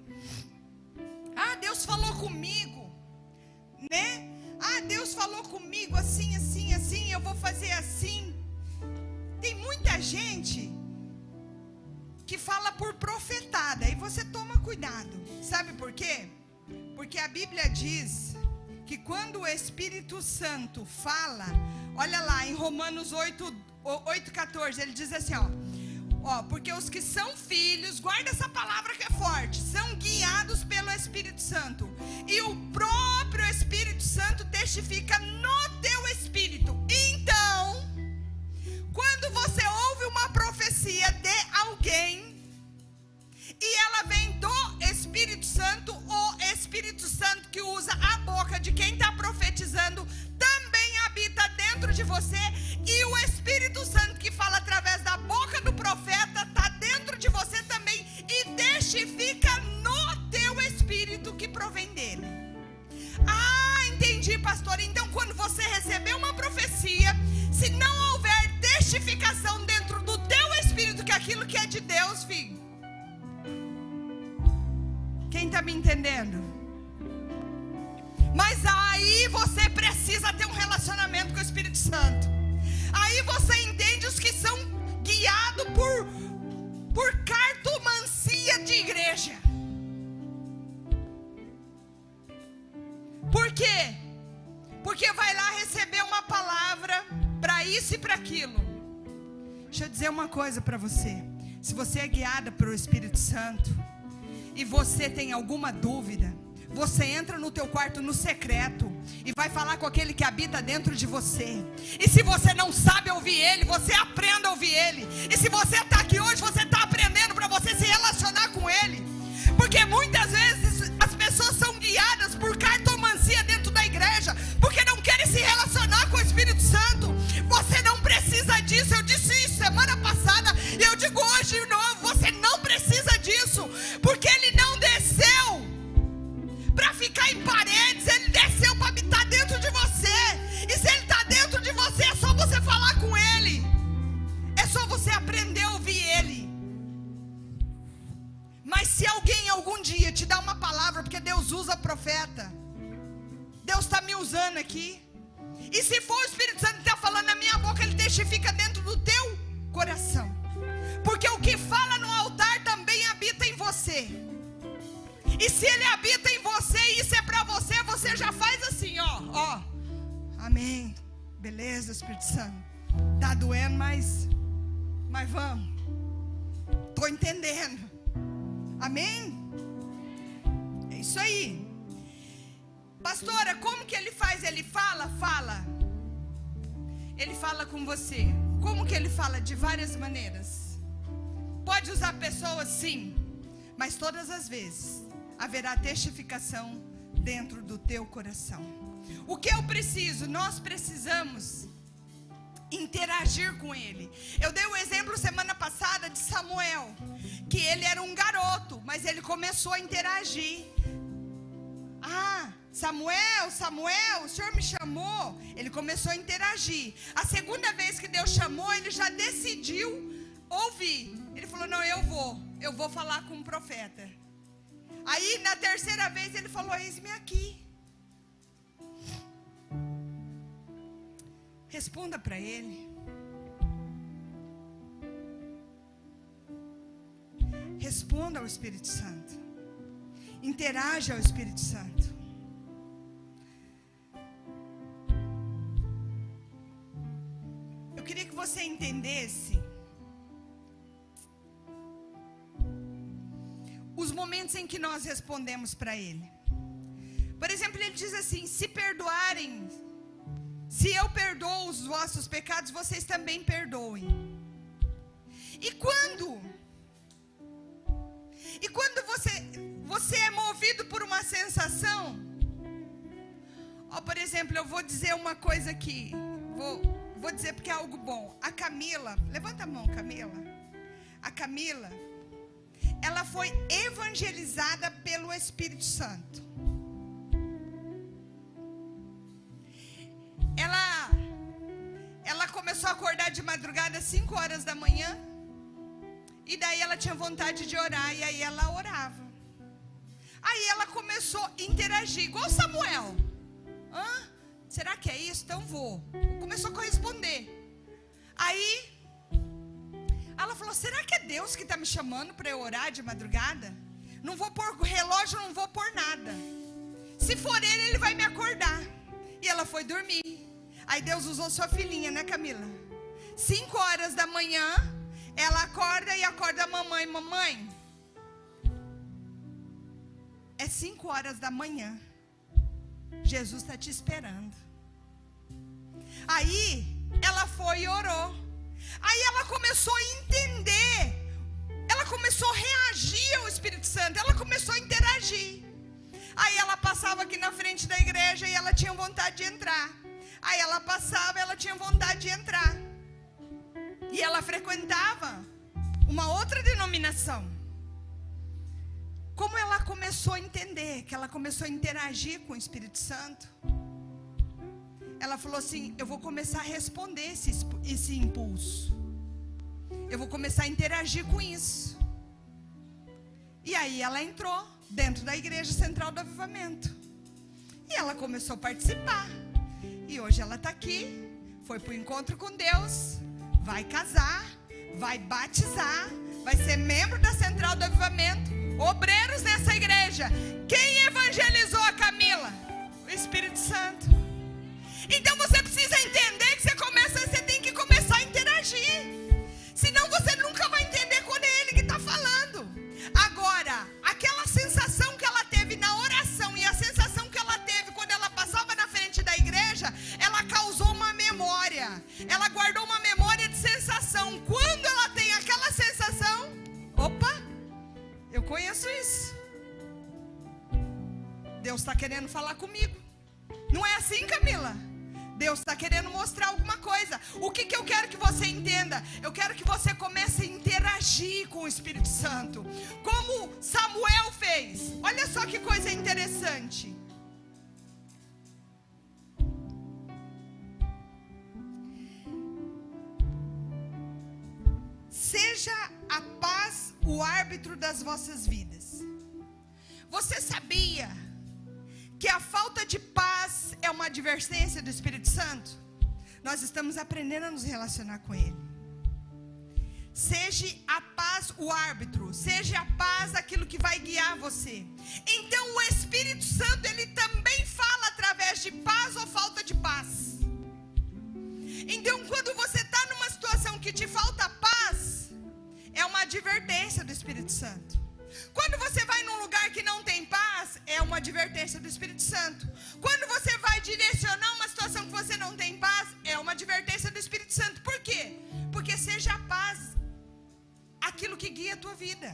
ah, Deus falou comigo, né? Ah, Deus falou comigo assim, assim, assim, eu vou fazer assim. Tem muita gente que fala por profetada, e você toma cuidado. Sabe por quê? Porque a Bíblia diz que quando o Espírito Santo fala, olha lá em Romanos 8:14, ele diz assim, ó, porque os que são filhos, guarda essa palavra que é forte, são guiados pelo Espírito Santo, e o próprio Espírito Santo testifica no teu espírito. Então, quando você ouve uma profecia de alguém e ela vem do Espírito Santo, o Espírito Santo que usa a boca de quem está profetizando também habita dentro de você, e o Espírito Santo que fala através da boca do profeta está dentro de você também e testifica no teu espírito que provém dele. Ah, entendi, pastor. Então quando você receber uma profecia, se não houver testificação dentro do teu espírito que aquilo que é de Deus, filho, quem está me entendendo? Mas aí você precisa ter um relacionamento com o Espírito Santo. Aí você entende os que são guiados por cartomancia de igreja. Por quê? Porque vai lá receber uma palavra para isso e para aquilo. Deixa eu dizer uma coisa para você. Se você é guiada pelo Espírito Santo e você tem alguma dúvida, você entra no teu quarto no secreto e vai falar com aquele que habita dentro de você. E se você não sabe ouvir ele, você aprenda a ouvir ele. E se você está aqui hoje, você está aprendendo para você se relacionar com ele. Porque muitas vezes as pessoas são guiadas por cartomancia dentro da igreja, porque não querem se relacionar com o Espírito Santo. Você não precisa disso. Eu disse isso semana passada e eu digo hoje de novo: você não precisa disso, porque ele não desceu para ficar em paredes, ele desceu para habitar dentro de você. E se ele está dentro de você, usando aqui. E se for o Espírito Santo que está falando na minha boca, ele testifica dentro do teu coração. Porque o que fala no altar também habita em você. E se ele habita em você e isso é para você, você já faz assim, ó. Amém. Beleza, Espírito Santo. Tá doendo, mas vamos. Tô entendendo. Amém? É isso aí. Pastora, como que ele faz? Ele fala. Ele fala com você. Como que ele fala? De várias maneiras. Pode usar pessoas, sim. Mas todas as vezes haverá testificação dentro do teu coração. O que eu preciso? Nós precisamos interagir com ele. Eu dei um exemplo semana passada de Samuel, que ele era um garoto, mas ele começou a interagir. Samuel, o Senhor me chamou. Ele começou a interagir. A segunda vez que Deus chamou, ele já decidiu ouvir. Ele falou, não, eu vou falar com o profeta. Aí na terceira vez ele falou, eis-me aqui. Responda para ele. Responda ao Espírito Santo. Interaja ao Espírito Santo. Eu queria que você entendesse os momentos em que nós respondemos para ele. Por exemplo, ele diz assim: se perdoarem, se eu perdoo os vossos pecados, vocês também perdoem. E quando você é movido por uma sensação, por exemplo, eu vou dizer uma coisa aqui, vou dizer porque é algo bom. A Camila, levanta a mão, Camila. A Camila, ela foi evangelizada pelo Espírito Santo. Ela começou a acordar de madrugada, 5 horas da manhã. E daí ela tinha vontade de orar, e aí ela orava. Aí ela começou a interagir, igual Samuel. Será que é isso? Então vou. Começou a corresponder. Aí ela falou, será que é Deus que está me chamando para eu orar de madrugada? Não vou pôr relógio, não vou pôr nada. Se for ele vai me acordar. E ela foi dormir. Aí Deus usou sua filhinha, né, Camila? 5 horas da manhã, ela acorda e acorda a mamãe. Mamãe, é 5 horas da manhã. Jesus está te esperando. Aí ela foi e orou. Aí ela começou a entender. Ela começou a reagir ao Espírito Santo. Ela começou a interagir. Aí ela passava aqui na frente da igreja e ela tinha vontade de entrar. Aí ela passava e ela tinha vontade de entrar. E ela frequentava uma outra denominação. Como ela começou a entender, que ela começou a interagir com o Espírito Santo, ela falou assim, eu vou começar a responder esse impulso. Eu vou começar a interagir com isso. E aí ela entrou dentro da Igreja Central do Avivamento. E ela começou a participar. E hoje ela está aqui, foi para o encontro com Deus, vai casar, vai batizar, vai ser membro da Central do Avivamento, obreiros nessa igreja. Quem evangelizou a Camila? O Espírito Santo. Então você precisa entender que você tem que começar a interagir. Senão você nunca vai entender quando é ele que está falando. Agora, aquela sensação que ela teve na oração e a sensação que ela teve quando ela passava na frente da igreja, ela causou uma memória. Ela guardou uma memória de sensação. Quando ela tem aquela sensação, opa, eu conheço isso. Deus está querendo falar comigo. Não é assim, Camila? Deus está querendo mostrar alguma coisa. O que eu quero que você entenda? Eu quero que você comece a interagir com o Espírito Santo, como Samuel fez. Olha só que coisa interessante. Seja a paz o árbitro das vossas vidas. Você sabia que a falta de paz é uma advertência do Espírito Santo? Nós estamos aprendendo a nos relacionar com Ele. Seja a paz o árbitro, seja a paz aquilo que vai guiar você. Então o Espírito Santo, ele também fala através de paz ou falta de paz. Então quando você está numa situação que te falta paz, é uma advertência do Espírito Santo. Quando você vai num lugar que não tem paz, é uma advertência do Espírito Santo. Quando você vai direcionar uma situação que você não tem paz, é uma advertência do Espírito Santo. Por quê? Porque seja a paz aquilo que guia a tua vida.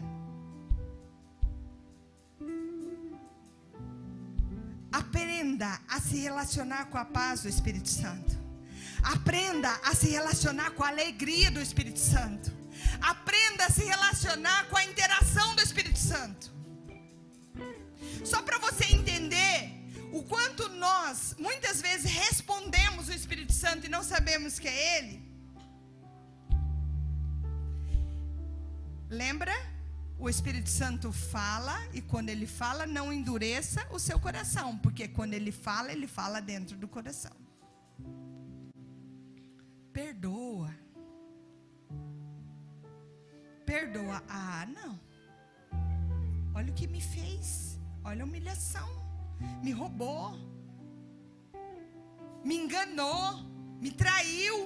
Aprenda a se relacionar com a paz do Espírito Santo. Aprenda a se relacionar com a alegria do Espírito Santo. Aprenda a se relacionar com a interação do Espírito Santo. Só para você entender o quanto nós muitas vezes respondemos o Espírito Santo e não sabemos que é Ele. Lembra? O Espírito Santo fala, e quando Ele fala, não endureça o seu coração, porque quando Ele fala dentro do coração. Perdoa. Perdoa. Ah, não. Olha o que me fez. Olha a humilhação. Me roubou. Me enganou. Me traiu.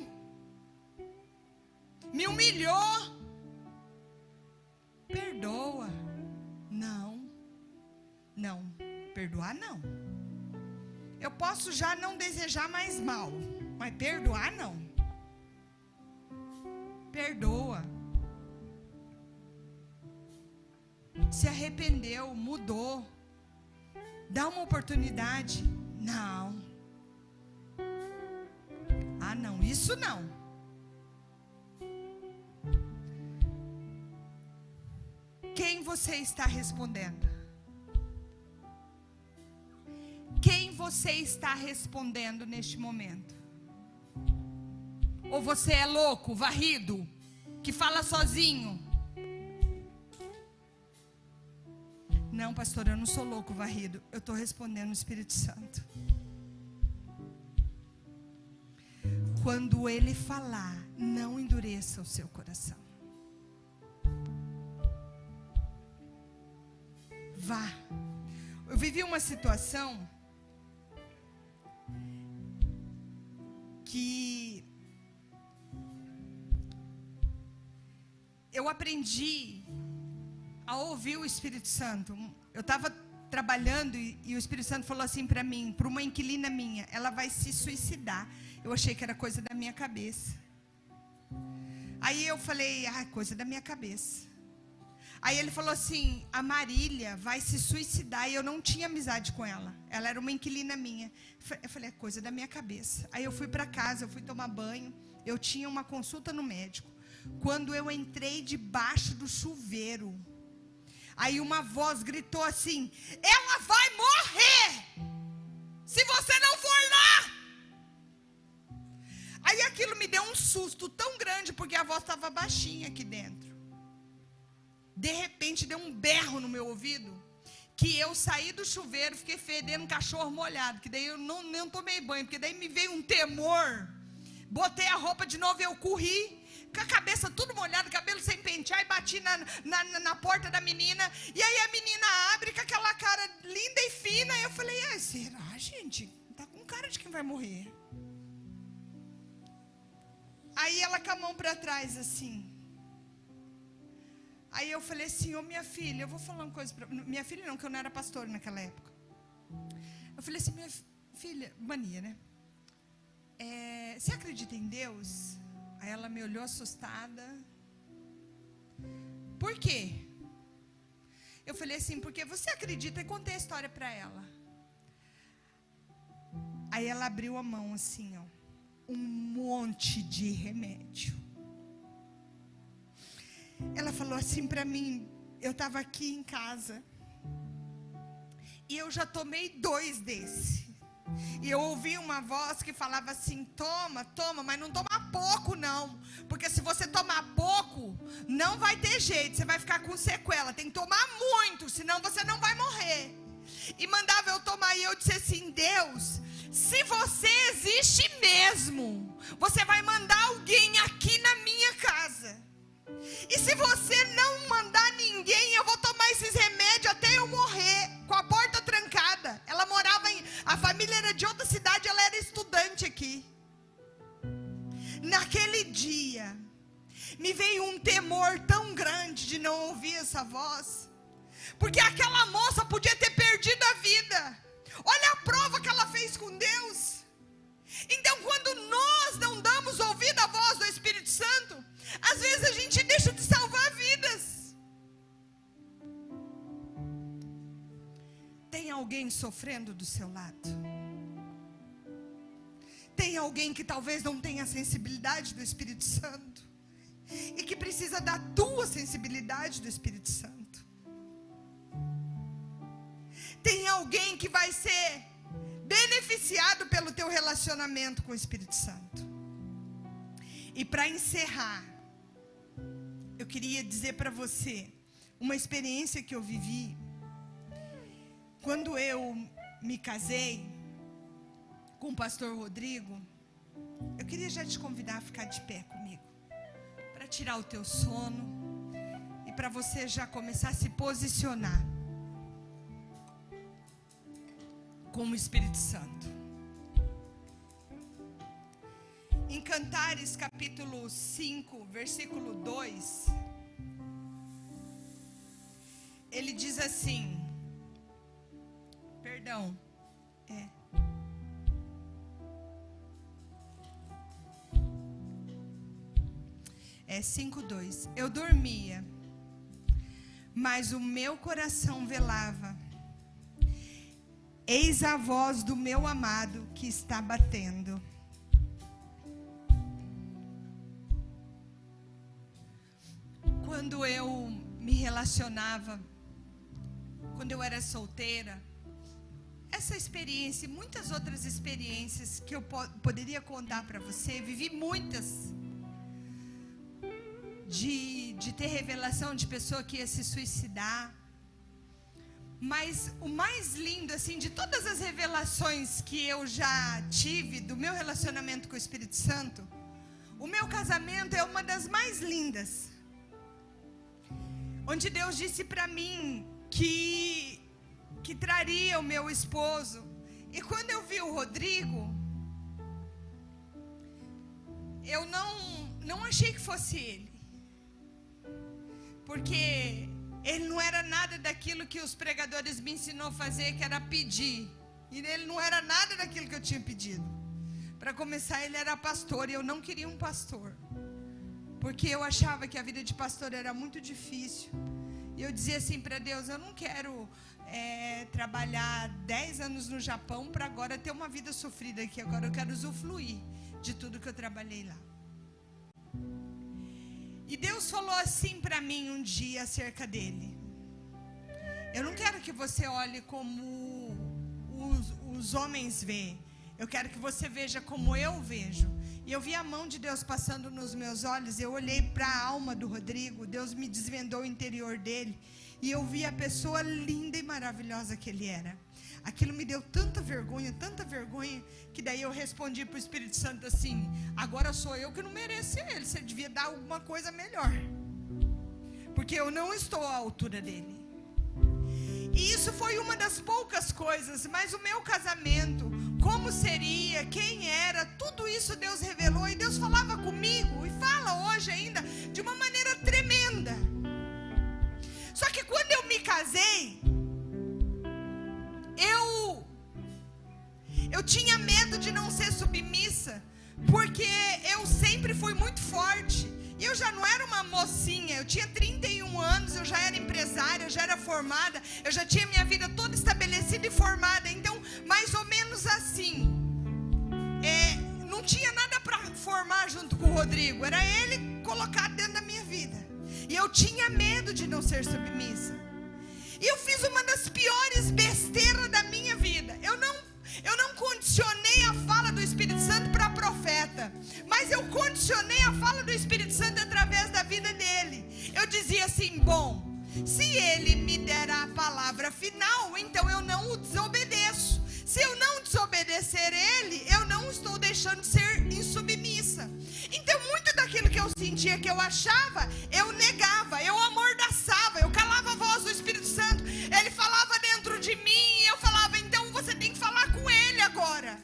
Me humilhou. Perdoa. Não. Não. Perdoar não. Eu posso já não desejar mais mal, mas perdoar não. Perdoa. Se arrependeu, mudou. Dá uma oportunidade. Não. Ah, não, isso não. Quem você está respondendo? Quem você está respondendo neste momento? Ou você é louco, varrido, que fala sozinho? Não, pastor, eu não sou louco, varrido. Eu estou respondendo o Espírito Santo. Quando Ele falar, não endureça o seu coração. Vá. Eu vivi uma situação que eu aprendi a ouvir o Espírito Santo. Eu estava trabalhando e o Espírito Santo falou assim para mim, para uma inquilina minha, ela vai se suicidar. Eu achei que era coisa da minha cabeça. Aí eu falei, coisa da minha cabeça. Aí ele falou assim, a Marília vai se suicidar, e eu não tinha amizade com ela. Ela era uma inquilina minha. Eu falei, é coisa da minha cabeça. Aí eu fui para casa, eu fui tomar banho, eu tinha uma consulta no médico. Quando eu entrei debaixo do chuveiro, aí uma voz gritou assim, ela vai morrer, se você não for lá. Aí aquilo me deu um susto tão grande, porque a voz estava baixinha aqui dentro. De repente deu um berro no meu ouvido, que eu saí do chuveiro, fiquei fedendo cachorro molhado, que daí eu não tomei banho, porque daí me veio um temor. Botei a roupa de novo, eu corri, com a cabeça tudo molhada, cabelo sem pentear, e bati na porta da menina, e aí a menina abre com aquela cara linda e fina, e eu falei, será, gente? Tá com cara de quem vai morrer. Aí ela com a mão para trás assim. Aí eu falei assim, minha filha, eu vou falar uma coisa para... Minha filha não, que eu não era pastora naquela época. Eu falei assim, minha filha, mania, né? Você acredita em Deus? Aí ela me olhou assustada. Por quê? Eu falei assim, porque você acredita, e contei a história para ela. Aí ela abriu a mão assim, um monte de remédio. Ela falou assim para mim, eu estava aqui em casa, e eu já tomei 2 desse. E eu ouvi uma voz que falava assim, toma, mas não toma pouco não, porque se você tomar pouco, não vai ter jeito, você vai ficar com sequela, tem que tomar muito, senão você não vai morrer. E mandava eu tomar, e eu disse assim, Deus, se você existe mesmo, você vai mandar alguém aqui na minha casa. E se você não mandar ninguém, eu vou tomar esses remédios até eu morrer, com a porta trancada. Ela morava a família era de outra cidade, ela era estudante aqui. Naquele dia, me veio um temor tão grande de não ouvir essa voz, porque aquela moça podia ter perdido a vida. Olha a prova que ela fez com Deus. Então, quando nós não damos ouvido à voz do Espírito Santo, às vezes a gente deixa de salvar vidas. Tem alguém sofrendo do seu lado? Tem alguém que talvez não tenha a sensibilidade do Espírito Santo e que precisa da tua sensibilidade do Espírito Santo? Tem alguém que vai ser beneficiado pelo teu relacionamento com o Espírito Santo? E para encerrar, eu queria dizer para você uma experiência que eu vivi quando eu me casei com o pastor Rodrigo. Eu queria já te convidar a ficar de pé comigo, para tirar o teu sono e para você já começar a se posicionar com o Espírito Santo. Em Cantares capítulo 5, versículo 2, ele diz assim, é 5:2. Eu dormia, mas o meu coração velava. Eis a voz do meu amado que está batendo. Quando eu me relacionava, quando eu era solteira, essa experiência e muitas outras experiências que eu poderia contar para você, vivi muitas, de ter revelação de pessoa que ia se suicidar. Mas o mais lindo, assim, de todas as revelações que eu já tive do meu relacionamento com o Espírito Santo, o meu casamento é uma das mais lindas, onde Deus disse para mim que traria o meu esposo. E quando eu vi o Rodrigo, eu não achei que fosse ele, porque ele não era nada daquilo que os pregadores me ensinou a fazer, que era pedir. E ele não era nada daquilo que eu tinha pedido. Para começar, ele era pastor e eu não queria um pastor, porque eu achava que a vida de pastor era muito difícil. E eu dizia assim para Deus, eu não quero trabalhar 10 anos no Japão para agora ter uma vida sofrida aqui. Agora eu quero usufruir de tudo que eu trabalhei lá. E Deus falou assim para mim um dia acerca dele: eu não quero que você olhe como os homens veem, eu quero que você veja como eu vejo. E eu vi a mão de Deus passando nos meus olhos. Eu olhei para a alma do Rodrigo, Deus me desvendou o interior dele, e eu vi a pessoa linda e maravilhosa que ele era. Aquilo me deu tanta vergonha, que daí eu respondi para o Espírito Santo assim: agora sou eu que não mereço ele, você devia dar alguma coisa melhor, porque eu não estou à altura dele. E isso foi uma das poucas coisas, mas o meu casamento, como seria, quem era, tudo isso Deus revelou, e Deus falava comigo, e fala hoje ainda, de uma maneira tremenda. Só que quando eu me casei, eu tinha medo de não ser submissa, porque eu sempre fui muito forte, e eu já não era uma mocinha, eu tinha 31 anos, eu já era empresária, eu já era formada, eu já tinha minha vida toda estabelecida e formada. Então, mais ou menos assim, não tinha nada para formar junto com o Rodrigo, era ele colocado dentro da minha vida, e eu tinha medo de não ser submissa. E eu fiz uma das piores besteiras da minha vida. Eu não condicionei a fala do Espírito Santo para profeta, mas eu condicionei a fala do Espírito Santo através da vida dele. Eu dizia assim: bom, se ele me der a palavra final, então eu não o desobedeço. Se eu não desobedeço obedecer Ele, eu não estou deixando de ser insubmissa. Então, muito daquilo que eu sentia, que eu achava, eu negava, eu amordaçava, eu calava a voz do Espírito Santo. Ele falava dentro de mim e eu falava, então você tem que falar com Ele agora.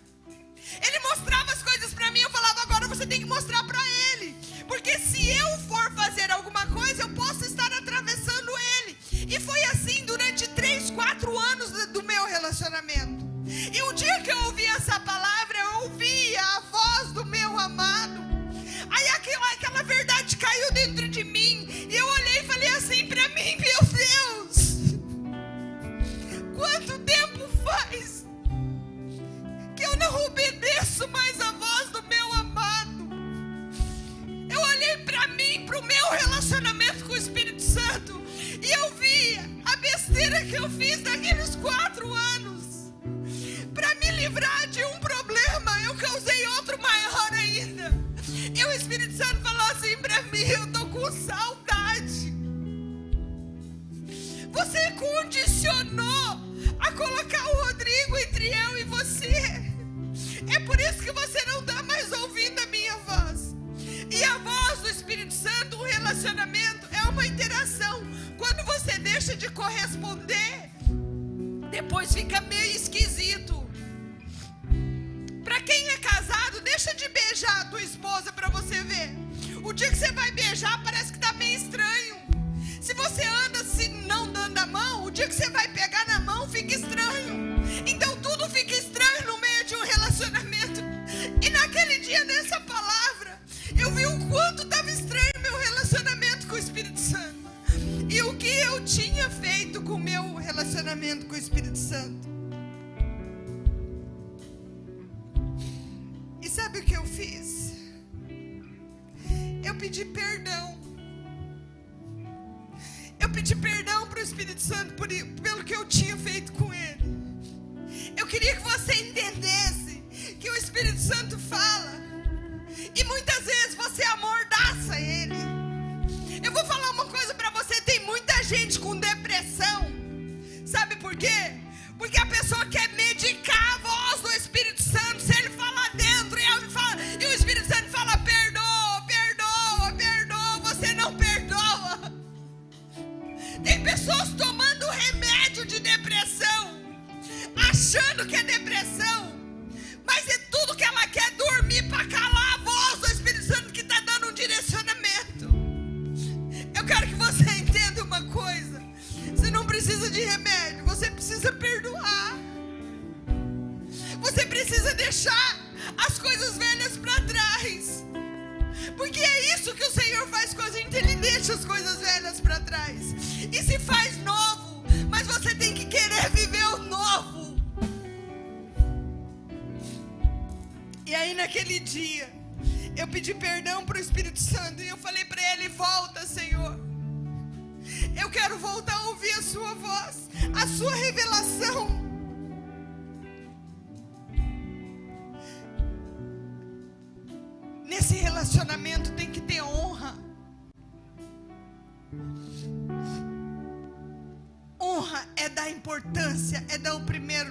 Ele mostrava as coisas para mim, eu falava, agora você tem que mostrar para Ele. Porque se eu for fazer alguma coisa, eu posso estar atravessando Ele. E foi assim durante 3, 4 anos do meu relacionamento. E um dia que eu ouvi essa palavra, eu ouvia a voz do meu amado. Aí aquela verdade caiu dentro de mim. E eu olhei e falei assim para mim, meu Deus, quanto tempo faz que eu não obedeço mais a voz do meu amado. Eu olhei para mim, para o meu relacionamento com o Espírito Santo, e eu vi a besteira que eu fiz naqueles 4 anos. Para me livrar de um problema, eu causei outro maior ainda. E o Espírito Santo falou assim para mim, eu estou com saudade. Você condicionou a colocar o Rodrigo entre eu e você. É por isso que você não está mais ouvindo a minha voz. E a voz do Espírito Santo, um relacionamento, é uma interação. Quando você deixa de corresponder, depois fica meio esquisito. Para quem é casado, deixa de beijar a tua esposa para você ver. O dia que você vai beijar, parece que está meio estranho. Se você anda se não dando a mão, o dia que você vai pegar na mão, fica estranho. Então tudo fica estranho no meio de um relacionamento. E naquele dia, nessa palavra, eu vi o quanto estava estranho meu relacionamento com o Espírito Santo. E o que eu tinha feito com o meu relacionamento com o Espírito Santo. E sabe o que eu fiz? Eu pedi perdão. Eu pedi perdão para o Espírito Santo pelo que eu tinha feito com ele. Eu queria que você entendesse que o Espírito Santo fala e muitas vezes você amordaça ele. Eu vou falar uma coisa para você, tem muita gente com depressão. Sabe por quê? Porque a pessoa quer medicar a voz do Espírito Santo. Se ele falar dentro e o Espírito Santo fala, perdoa, perdoa, perdoa, você não perdoa. Tem pessoas tomando remédio de depressão, achando que é depressão, mas é tudo que ela quer, dormir para calar a voz do Espírito Santo que está dando um direcionamento. Eu quero que você entenda uma coisa: você não precisa de remédio, você precisa perdoar. Você precisa deixar as coisas velhas para trás. Porque é isso que o Senhor faz com a gente, Ele deixa as coisas velhas para trás e se faz novo, mas você tem que querer viver o novo. E aí naquele dia, eu pedi perdão para o Espírito Santo e eu falei para Ele, volta, Senhor. Eu quero voltar a ouvir a sua voz, a sua revelação. Nesse relacionamento tem que ter honra. Honra é dar importância, é dar o primeiro